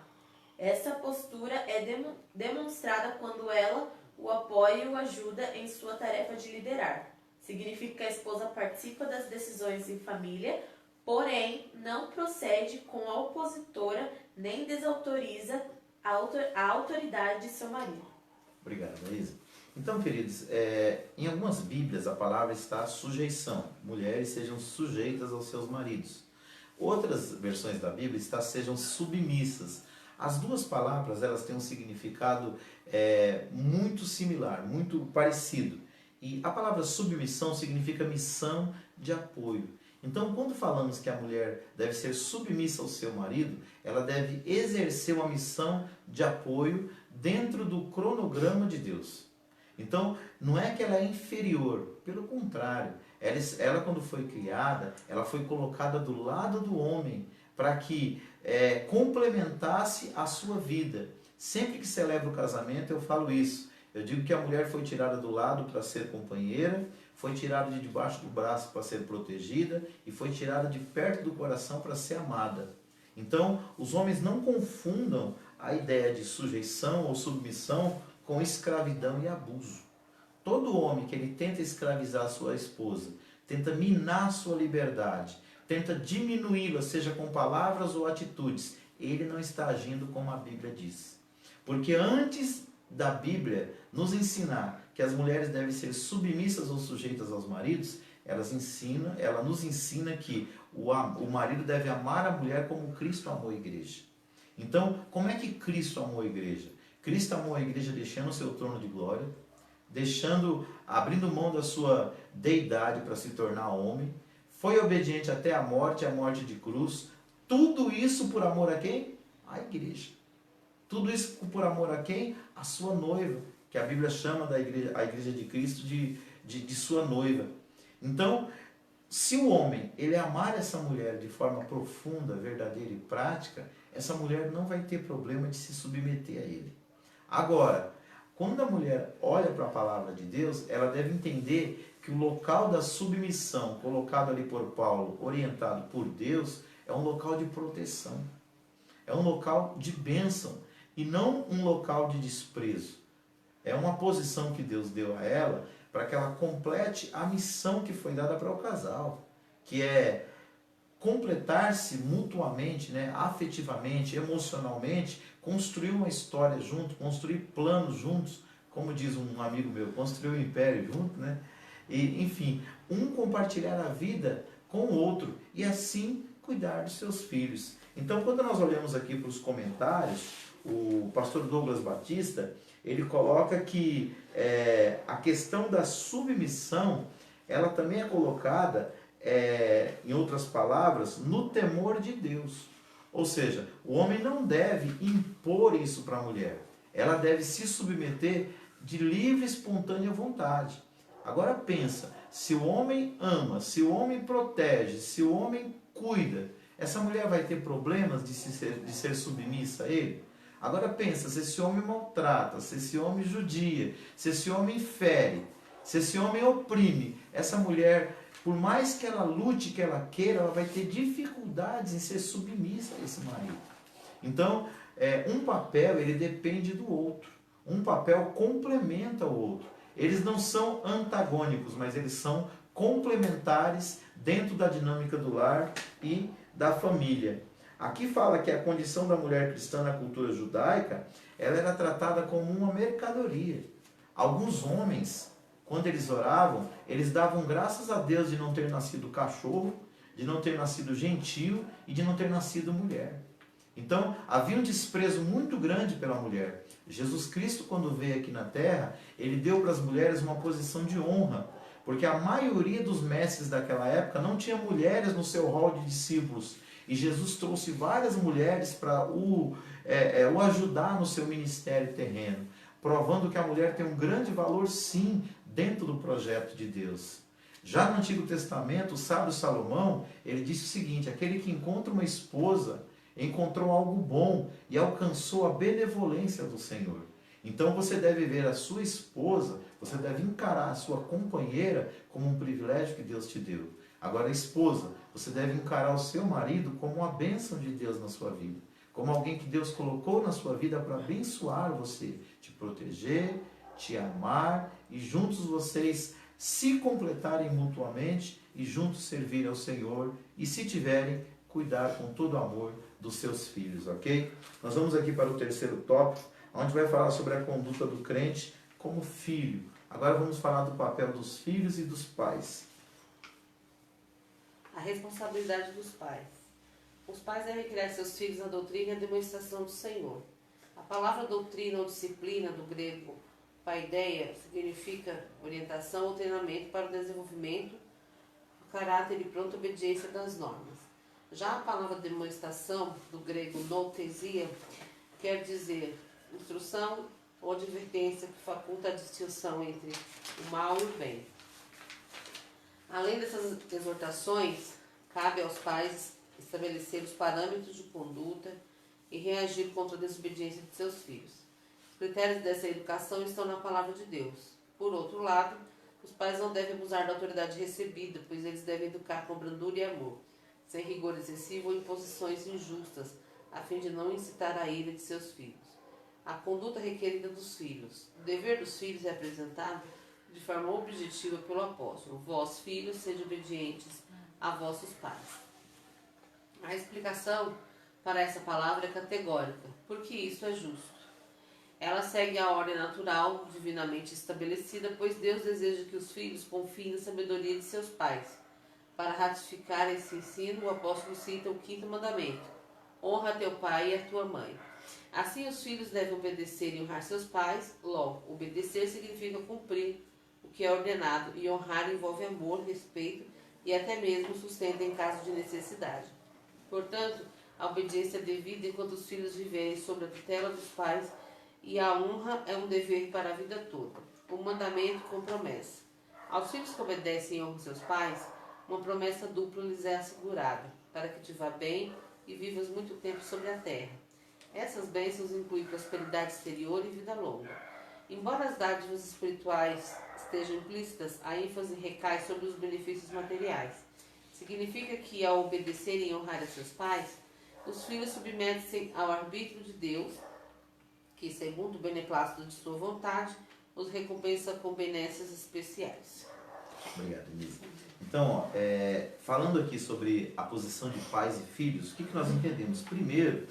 Essa postura é demonstrada quando ela o apoia e o ajuda em sua tarefa de liderar. Significa que a esposa participa das decisões em família, porém não procede com a opositora nem desautoriza a autoridade de seu marido. Obrigado, Isa. Então, queridos, em algumas Bíblias a palavra está sujeição. Mulheres sejam sujeitas aos seus maridos. Outras versões da Bíblia está sejam submissas. As duas palavras elas têm um significado muito similar, muito parecido. E a palavra submissão significa missão de apoio. Então, quando falamos que a mulher deve ser submissa ao seu marido, ela deve exercer uma missão de apoio dentro do cronograma de Deus. Então, não é que ela é inferior, pelo contrário, ela quando foi criada, ela foi colocada do lado do homem para que complementasse a sua vida. Sempre que celebro o casamento eu falo isso. Eu digo que a mulher foi tirada do lado para ser companheira, foi tirada de debaixo do braço para ser protegida e foi tirada de perto do coração para ser amada. Então, os homens não confundam a ideia de sujeição ou submissão com escravidão e abuso. Todo homem que ele tenta escravizar a sua esposa, tenta minar a sua liberdade, tenta diminuí-la, seja com palavras ou atitudes, ele não está agindo como a Bíblia diz. Porque antes da Bíblia nos ensinar que as mulheres devem ser submissas ou sujeitas aos maridos, ela nos ensina que o marido deve amar a mulher como Cristo amou a igreja. Então, como é que Cristo amou a igreja? Cristo amou a igreja deixando o seu trono de glória, abrindo mão da sua deidade para se tornar homem, foi obediente até a morte de cruz. Tudo isso por amor a quem? A igreja. Tudo isso por amor a quem? A sua noiva, que a Bíblia chama a igreja de Cristo de sua noiva. Então, se o homem ele amar essa mulher de forma profunda, verdadeira e prática, essa mulher não vai ter problema de se submeter a ele. Agora, quando a mulher olha para a palavra de Deus, ela deve entender que o local da submissão, colocado ali por Paulo, orientado por Deus, é um local de proteção. É um local de bênção e não um local de desprezo. É uma posição que Deus deu a ela para que ela complete a missão que foi dada para o casal, que é completar-se mutuamente, afetivamente, emocionalmente, construir uma história junto, construir planos juntos, como diz um amigo meu, construir um império junto, E, enfim, um compartilhar a vida com o outro e assim cuidar dos seus filhos. Então, quando nós olhamos aqui para os comentários, o pastor Douglas Batista, ele coloca que a questão da submissão, ela também é colocada, em outras palavras, no temor de Deus. Ou seja, o homem não deve impor isso para a mulher. Ela deve se submeter de livre e espontânea vontade. Agora pensa, se o homem ama, se o homem protege, se o homem cuida, essa mulher vai ter problemas de ser submissa a ele? Agora pensa, se esse homem maltrata, se esse homem judia, se esse homem fere, se esse homem oprime, essa mulher, por mais que ela lute, que ela queira, ela vai ter dificuldades em ser submissa a esse marido. Então, um papel, ele depende do outro. Um papel complementa o outro. Eles não são antagônicos, mas eles são complementares dentro da dinâmica do lar e da família. Aqui fala que a condição da mulher cristã na cultura judaica, ela era tratada como uma mercadoria. Alguns homens, quando eles oravam, eles davam graças a Deus de não ter nascido cachorro, de não ter nascido gentil e de não ter nascido mulher. Então, havia um desprezo muito grande pela mulher. Jesus Cristo, quando veio aqui na terra, ele deu para as mulheres uma posição de honra, porque a maioria dos mestres daquela época não tinha mulheres no seu hall de discípulos. E Jesus trouxe várias mulheres para o ajudar no seu ministério terreno, provando que a mulher tem um grande valor, sim, dentro do projeto de Deus. Já no Antigo Testamento, o sábio Salomão, ele disse o seguinte: aquele que encontra uma esposa encontrou algo bom e alcançou a benevolência do Senhor. Então você deve ver a sua esposa, você deve encarar a sua companheira como um privilégio que Deus te deu. Agora, esposa, você deve encarar o seu marido como uma bênção de Deus na sua vida, como alguém que Deus colocou na sua vida para abençoar você, te proteger, te amar e juntos vocês se completarem mutuamente e juntos servir ao Senhor e, se tiverem, cuidar com todo amor dos seus filhos, ok? Nós vamos aqui para o terceiro tópico, onde vai falar sobre a conduta do crente como filho. Agora vamos falar do papel dos filhos e dos pais. A responsabilidade dos pais. Os pais devem criar seus filhos na doutrina e a demonstração do Senhor. A palavra doutrina ou disciplina, do grego paideia, significa orientação ou treinamento para o desenvolvimento do caráter e pronta obediência das normas. Já a palavra demonstração, do grego noutesia, quer dizer instrução ou advertência que faculta a distinção entre o mal e o bem. Além dessas exortações, cabe aos pais estabelecer os parâmetros de conduta e reagir contra a desobediência de seus filhos. Os critérios dessa educação estão na palavra de Deus. Por outro lado, os pais não devem abusar da autoridade recebida, pois eles devem educar com brandura e amor, sem rigor excessivo ou imposições injustas, a fim de não incitar a ira de seus filhos. A conduta requerida dos filhos. O dever dos filhos é apresentado de forma objetiva pelo apóstolo: vós, filhos, sede obedientes a vossos pais. A explicação para essa palavra é categórica, porque isso é justo. Ela segue a ordem natural, divinamente estabelecida, pois Deus deseja que os filhos confiem na sabedoria de seus pais. Para ratificar esse ensino, o apóstolo cita o 5º mandamento: honra teu pai e a tua mãe. Assim, os filhos devem obedecer e honrar seus pais. Logo, obedecer significa cumprir o que é ordenado, e honrar envolve amor, respeito e até mesmo sustento em caso de necessidade. Portanto, a obediência é devida enquanto os filhos viverem sob a tutela dos pais, e a honra é um dever para a vida toda. Um mandamento com promessa. Aos filhos que obedecem e honram seus pais, uma promessa dupla lhes é assegurada, para que te vá bem e vivas muito tempo sobre a terra. Essas bênçãos incluem prosperidade exterior e vida longa. Embora as dádivas espirituais estejam implícitas, a ênfase recai sobre os benefícios materiais. Significa que, ao obedecerem e honrar a seus pais, os filhos submetem-se ao arbítrio de Deus, que, segundo o beneplácito de sua vontade, os recompensa com benesses especiais. Obrigado, Elisa. Então, falando aqui sobre a posição de pais e filhos, o que nós entendemos? Primeiro,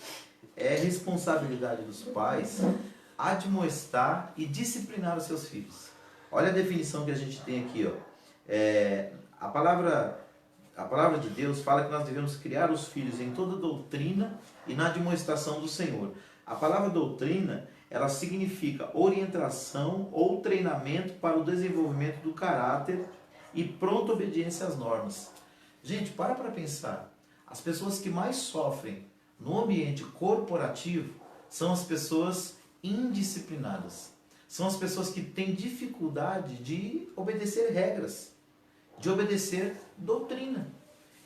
é responsabilidade dos pais admoestar e disciplinar os seus filhos. Olha a definição que a gente tem aqui, ó. A palavra de Deus fala que nós devemos criar os filhos em toda doutrina e na admoestação do Senhor. A palavra doutrina, ela significa orientação ou treinamento para o desenvolvimento do caráter e pronta obediência às normas. Gente, para pensar. As pessoas que mais sofrem no ambiente corporativo são as pessoas indisciplinadas. São as pessoas que têm dificuldade de obedecer regras, de obedecer doutrina.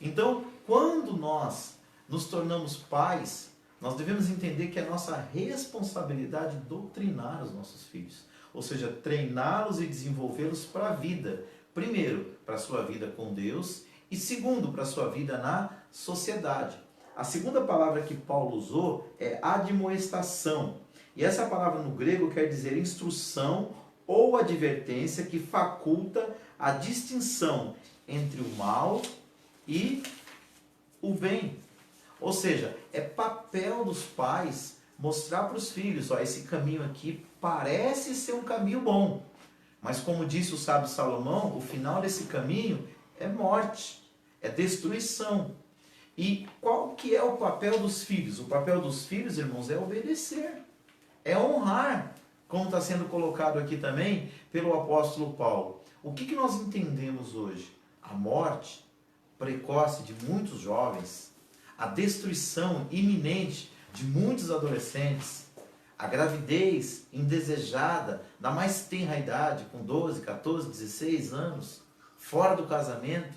Então, quando nós nos tornamos pais, nós devemos entender que é nossa responsabilidade doutrinar os nossos filhos. Ou seja, treiná-los e desenvolvê-los para a vida. Primeiro, para a sua vida com Deus e segundo, para a sua vida na sociedade. A segunda palavra que Paulo usou é admoestação. E essa palavra no grego quer dizer instrução ou advertência que faculta a distinção entre o mal e o bem. Ou seja, é papel dos pais mostrar para os filhos, ó, esse caminho aqui parece ser um caminho bom, mas como disse o sábio Salomão, o final desse caminho é morte, é destruição. E qual que é o papel dos filhos? O papel dos filhos, irmãos, é obedecer, é honrar, como está sendo colocado aqui também pelo apóstolo Paulo. O que nós entendemos hoje? A morte precoce de muitos jovens, a destruição iminente de muitos adolescentes, a gravidez indesejada da mais tenra idade, com 12, 14, 16 anos, fora do casamento,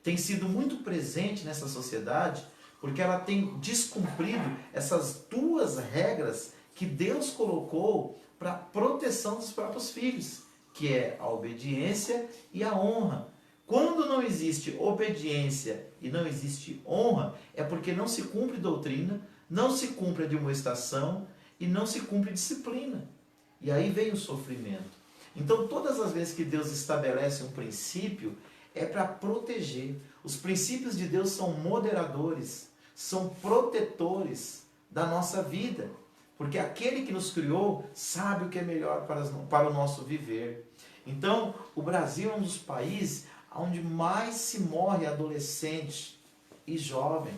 tem sido muito presente nessa sociedade porque ela tem descumprido essas duas regras que Deus colocou para a proteção dos próprios filhos, que é a obediência e a honra. Quando não existe obediência e não existe honra, é porque não se cumpre doutrina, não se cumpre admoestação e não se cumpre disciplina. E aí vem o sofrimento. Então, todas as vezes que Deus estabelece um princípio, é para proteger. Os princípios de Deus são moderadores, são protetores da nossa vida. Porque aquele que nos criou sabe o que é melhor para o nosso viver. Então, o Brasil é um dos países onde mais se morre adolescente e jovem.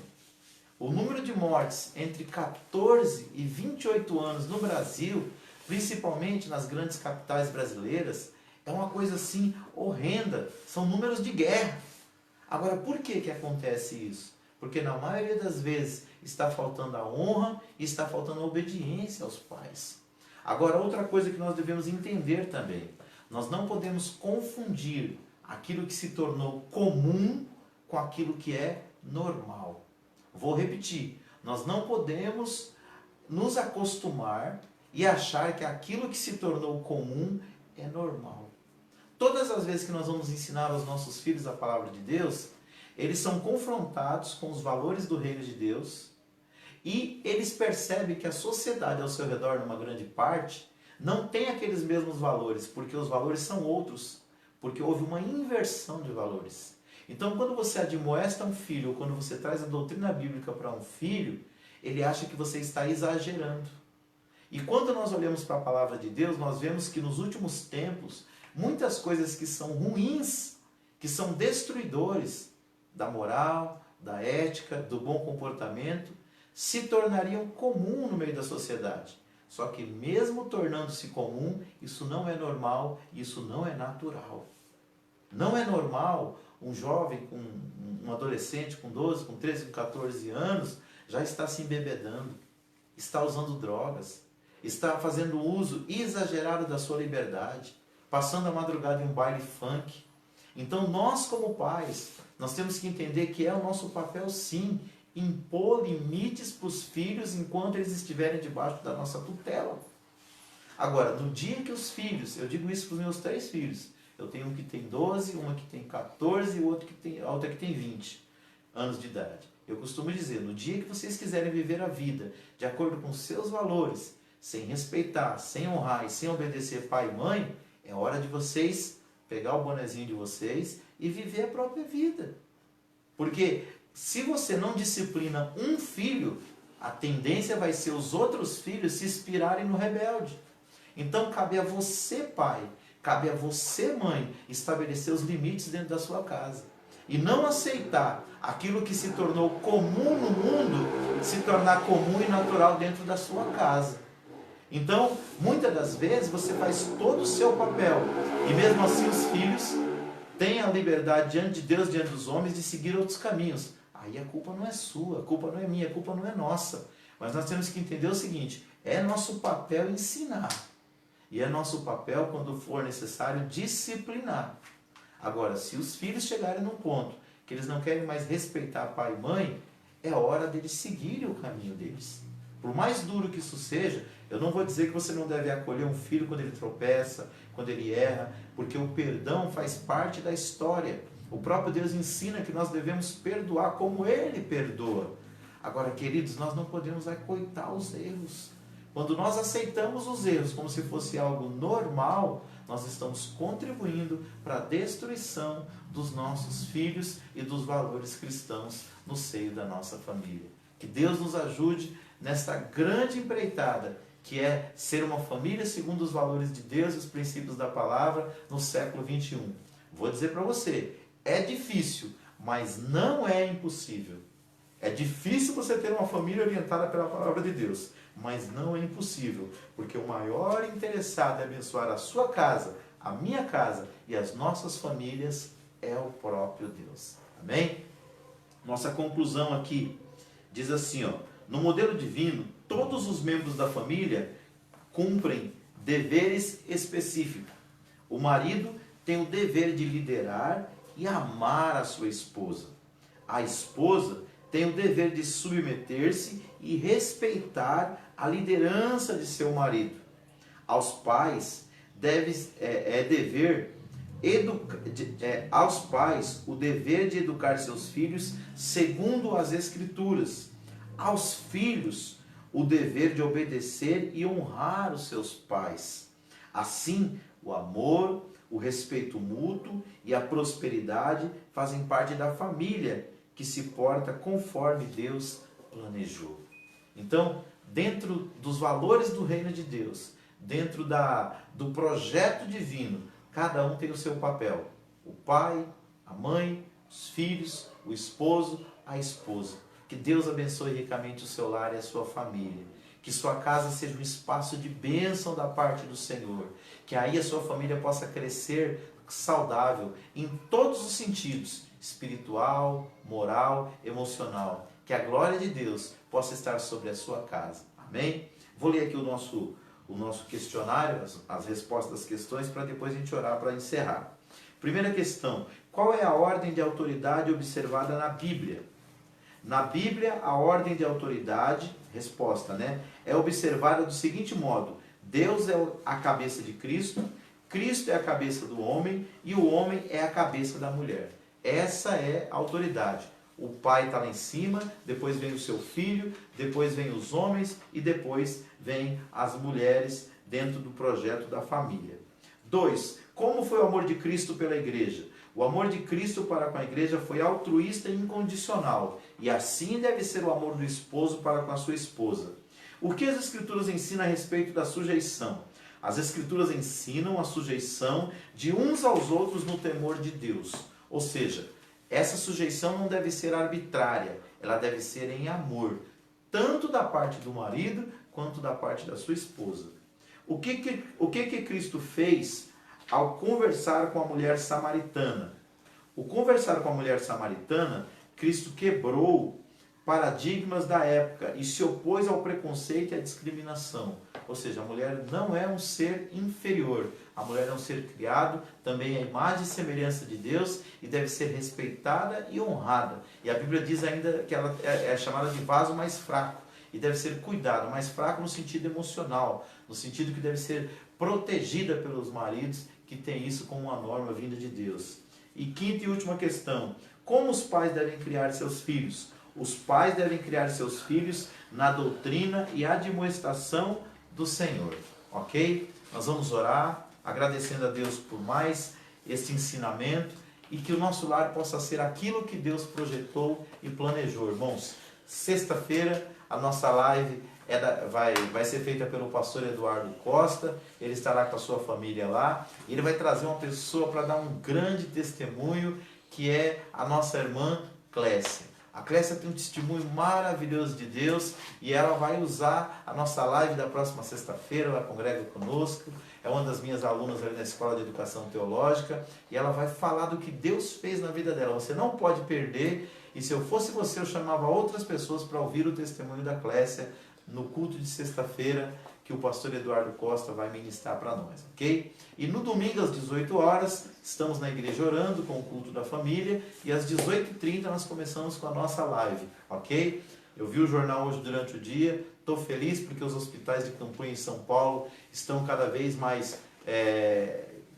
O número de mortes entre 14 e 28 anos no Brasil, principalmente nas grandes capitais brasileiras, é uma coisa assim horrenda. São números de guerra. Agora, por que acontece isso? Porque na maioria das vezes está faltando a honra e está faltando a obediência aos pais. Agora, outra coisa que nós devemos entender também. Nós não podemos confundir aquilo que se tornou comum com aquilo que é normal. Vou repetir. Nós não podemos nos acostumar e achar que aquilo que se tornou comum é normal. Todas as vezes que nós vamos ensinar aos nossos filhos a palavra de Deus, eles são confrontados com os valores do reino de Deus e eles percebem que a sociedade ao seu redor, numa grande parte, não tem aqueles mesmos valores, porque os valores são outros, porque houve uma inversão de valores. Então, quando você admoesta um filho, ou quando você traz a doutrina bíblica para um filho, ele acha que você está exagerando. E quando nós olhamos para a palavra de Deus, nós vemos que nos últimos tempos, muitas coisas que são ruins, que são destruidores da moral, da ética, do bom comportamento, se tornariam comum no meio da sociedade. Só que mesmo tornando-se comum, isso não é normal, isso não é natural. Não é normal um jovem, um adolescente com 12, com 13, com 14 anos, já está se embebedando, está usando drogas, está fazendo uso exagerado da sua liberdade, passando a madrugada em um baile funk. Então nós como pais, nós temos que entender que é o nosso papel sim, impor limites para os filhos enquanto eles estiverem debaixo da nossa tutela. Agora, no dia que os filhos, eu digo isso para os meus 3 filhos, eu tenho um que tem 12, uma que tem 14 e a outra que tem 20 anos de idade. Eu costumo dizer, no dia que vocês quiserem viver a vida de acordo com os seus valores, sem respeitar, sem honrar e sem obedecer pai e mãe, é hora de vocês pegar o bonezinho de vocês e viver a própria vida. Porque se você não disciplina um filho, a tendência vai ser os outros filhos se inspirarem no rebelde. Então cabe a você, pai, cabe a você, mãe, estabelecer os limites dentro da sua casa. E não aceitar aquilo que se tornou comum no mundo, se tornar comum e natural dentro da sua casa. Então, muitas das vezes, você faz todo o seu papel. E mesmo assim os filhos têm a liberdade diante de Deus, diante dos homens, de seguir outros caminhos. Aí a culpa não é sua, a culpa não é minha, a culpa não é nossa. Mas nós temos que entender o seguinte, é nosso papel ensinar. E é nosso papel, quando for necessário, disciplinar. Agora, se os filhos chegarem num ponto que eles não querem mais respeitar pai e mãe, é hora deles seguirem o caminho deles. Por mais duro que isso seja, eu não vou dizer que você não deve acolher um filho quando ele tropeça, quando ele erra, porque o perdão faz parte da história. O próprio Deus ensina que nós devemos perdoar como Ele perdoa. Agora, queridos, nós não podemos acoitar os erros. Quando nós aceitamos os erros como se fosse algo normal, nós estamos contribuindo para a destruição dos nossos filhos e dos valores cristãos no seio da nossa família. Que Deus nos ajude nesta grande empreitada, que é ser uma família segundo os valores de Deus e os princípios da palavra no século 21. Vou dizer para você, é difícil, mas não é impossível. É difícil você ter uma família orientada pela palavra de Deus, mas não é impossível, porque o maior interessado em abençoar a sua casa, a minha casa e as nossas famílias é o próprio Deus. Amém? Nossa conclusão aqui diz assim, ó, no modelo divino, todos os membros da família cumprem deveres específicos. O marido tem o dever de liderar e amar a sua esposa. A esposa tem o dever de submeter-se e respeitar a liderança de seu marido. Aos pais aos pais o dever de educar seus filhos segundo as Escrituras. Aos filhos o dever de obedecer e honrar os seus pais. Assim, o amor, o respeito mútuo e a prosperidade fazem parte da família que se porta conforme Deus planejou. Então, dentro dos valores do reino de Deus, dentro do projeto divino, cada um tem o seu papel. O pai, a mãe, os filhos, o esposo, a esposa. Que Deus abençoe ricamente o seu lar e a sua família. Que sua casa seja um espaço de bênção da parte do Senhor. Que aí a sua família possa crescer saudável em todos os sentidos, espiritual, moral, emocional. Que a glória de Deus possa estar sobre a sua casa. Amém? Vou ler aqui o nosso questionário, as respostas das questões, para depois a gente orar para encerrar. Primeira questão: qual é a ordem de autoridade observada na Bíblia? Na Bíblia, a ordem de autoridade, resposta, é observada do seguinte modo: Deus é a cabeça de Cristo, Cristo é a cabeça do homem e o homem é a cabeça da mulher. Essa é a autoridade. O pai está lá em cima, depois vem o seu filho, depois vem os homens e depois vem as mulheres dentro do projeto da família. 2. Como foi o amor de Cristo pela igreja? O amor de Cristo para com a igreja foi altruísta e incondicional, e assim deve ser o amor do esposo para com a sua esposa. O que as Escrituras ensinam a respeito da sujeição? As Escrituras ensinam a sujeição de uns aos outros no temor de Deus. Ou seja, essa sujeição não deve ser arbitrária, ela deve ser em amor, tanto da parte do marido quanto da parte da sua esposa. O que Cristo fez ao conversar com a mulher samaritana? O conversar com a mulher samaritana, Cristo quebrou paradigmas da época e se opôs ao preconceito e à discriminação. Ou seja, a mulher não é um ser inferior. A mulher é um ser criado, também é imagem e semelhança de Deus e deve ser respeitada e honrada. E a Bíblia diz ainda que ela é chamada de vaso mais fraco e deve ser cuidado, mais fraco no sentido emocional, no sentido que deve ser protegida pelos maridos que têm isso como uma norma vinda de Deus. E quinta e última questão: como os pais devem criar seus filhos? Os pais devem criar seus filhos na doutrina e admoestação do Senhor. Ok? Nós vamos orar, agradecendo a Deus por mais este ensinamento e que o nosso lar possa ser aquilo que Deus projetou e planejou. Irmãos, sexta-feira a nossa live vai ser feita pelo pastor Eduardo Costa. Ele estará com a sua família lá. E ele vai trazer uma pessoa para dar um grande testemunho, que é a nossa irmã Clécia. A Clécia tem um testemunho maravilhoso de Deus e ela vai usar a nossa live da próxima sexta-feira. Ela congrega conosco, é uma das minhas alunas ali na Escola de Educação Teológica e ela vai falar do que Deus fez na vida dela. Você não pode perder, e se eu fosse você, eu chamava outras pessoas para ouvir o testemunho da Clécia no culto de sexta-feira, que que o pastor Eduardo Costa vai ministrar para nós, ok? E no domingo às 18 horas, estamos na igreja orando com o culto da família, e às 18h30 nós começamos com a nossa live, ok? Eu vi o jornal hoje durante o dia, estou feliz porque os hospitais de campanha em São Paulo estão cada vez mais...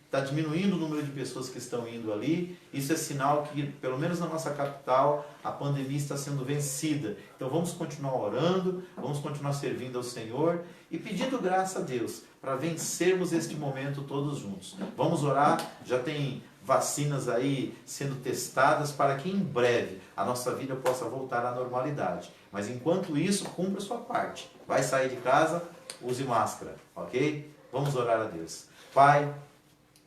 Está diminuindo o número de pessoas que estão indo ali. Isso é sinal que, pelo menos na nossa capital, a pandemia está sendo vencida. Então vamos continuar orando, vamos continuar servindo ao Senhor e pedindo graça a Deus para vencermos este momento todos juntos. Vamos orar, já tem vacinas aí sendo testadas para que em breve a nossa vida possa voltar à normalidade. Mas enquanto isso, cumpra a sua parte. Vai sair de casa, use máscara, ok? Vamos orar a Deus. Pai,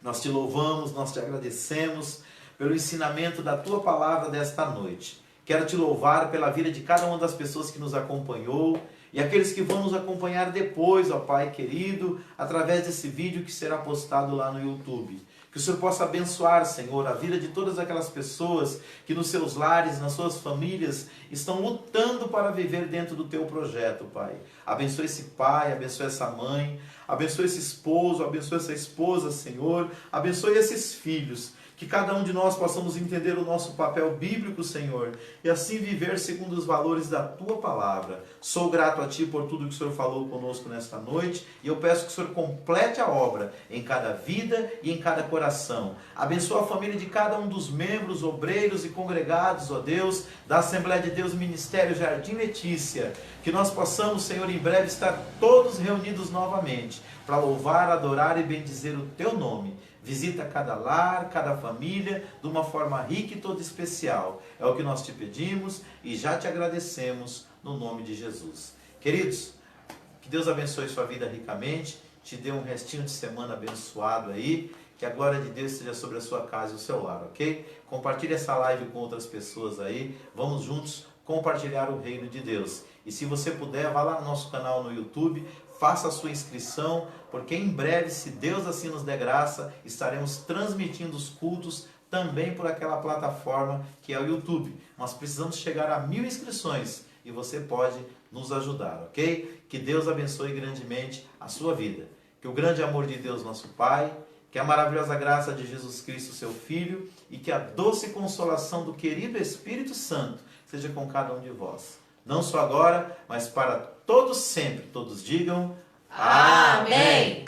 nós te louvamos, nós te agradecemos pelo ensinamento da tua palavra desta noite. Quero te louvar pela vida de cada uma das pessoas que nos acompanhou e aqueles que vão nos acompanhar depois, ó Pai querido, através desse vídeo que será postado lá no YouTube. Que o Senhor possa abençoar, Senhor, a vida de todas aquelas pessoas que nos seus lares, nas suas famílias, estão lutando para viver dentro do teu projeto, Pai. Abençoe esse pai, abençoe essa mãe, abençoe esse esposo, abençoe essa esposa, Senhor. Abençoe esses filhos. Que cada um de nós possamos entender o nosso papel bíblico, Senhor, e assim viver segundo os valores da Tua palavra. Sou grato a Ti por tudo que o Senhor falou conosco nesta noite, e eu peço que o Senhor complete a obra em cada vida e em cada coração. Abençoa a família de cada um dos membros, obreiros e congregados, ó Deus, da Assembleia de Deus Ministério Jardim Letícia. Que nós possamos, Senhor, em breve estar todos reunidos novamente, para louvar, adorar e bendizer o Teu nome. Visita cada lar, cada família, de uma forma rica e toda especial. É o que nós te pedimos e já te agradecemos no nome de Jesus. Queridos, que Deus abençoe sua vida ricamente, te dê um restinho de semana abençoado aí, que a glória de Deus esteja sobre a sua casa e o seu lar, ok? Compartilhe essa live com outras pessoas aí, vamos juntos compartilhar o reino de Deus. E se você puder, vá lá no nosso canal no YouTube, faça a sua inscrição, porque em breve, se Deus assim nos der graça, estaremos transmitindo os cultos também por aquela plataforma que é o YouTube. Nós precisamos chegar a 1000 inscrições e você pode nos ajudar, ok? Que Deus abençoe grandemente a sua vida. Que o grande amor de Deus, nosso Pai, que a maravilhosa graça de Jesus Cristo, seu Filho, e que a doce consolação do querido Espírito Santo seja com cada um de vós. Não só agora, mas para todos sempre. Todos digam Amém.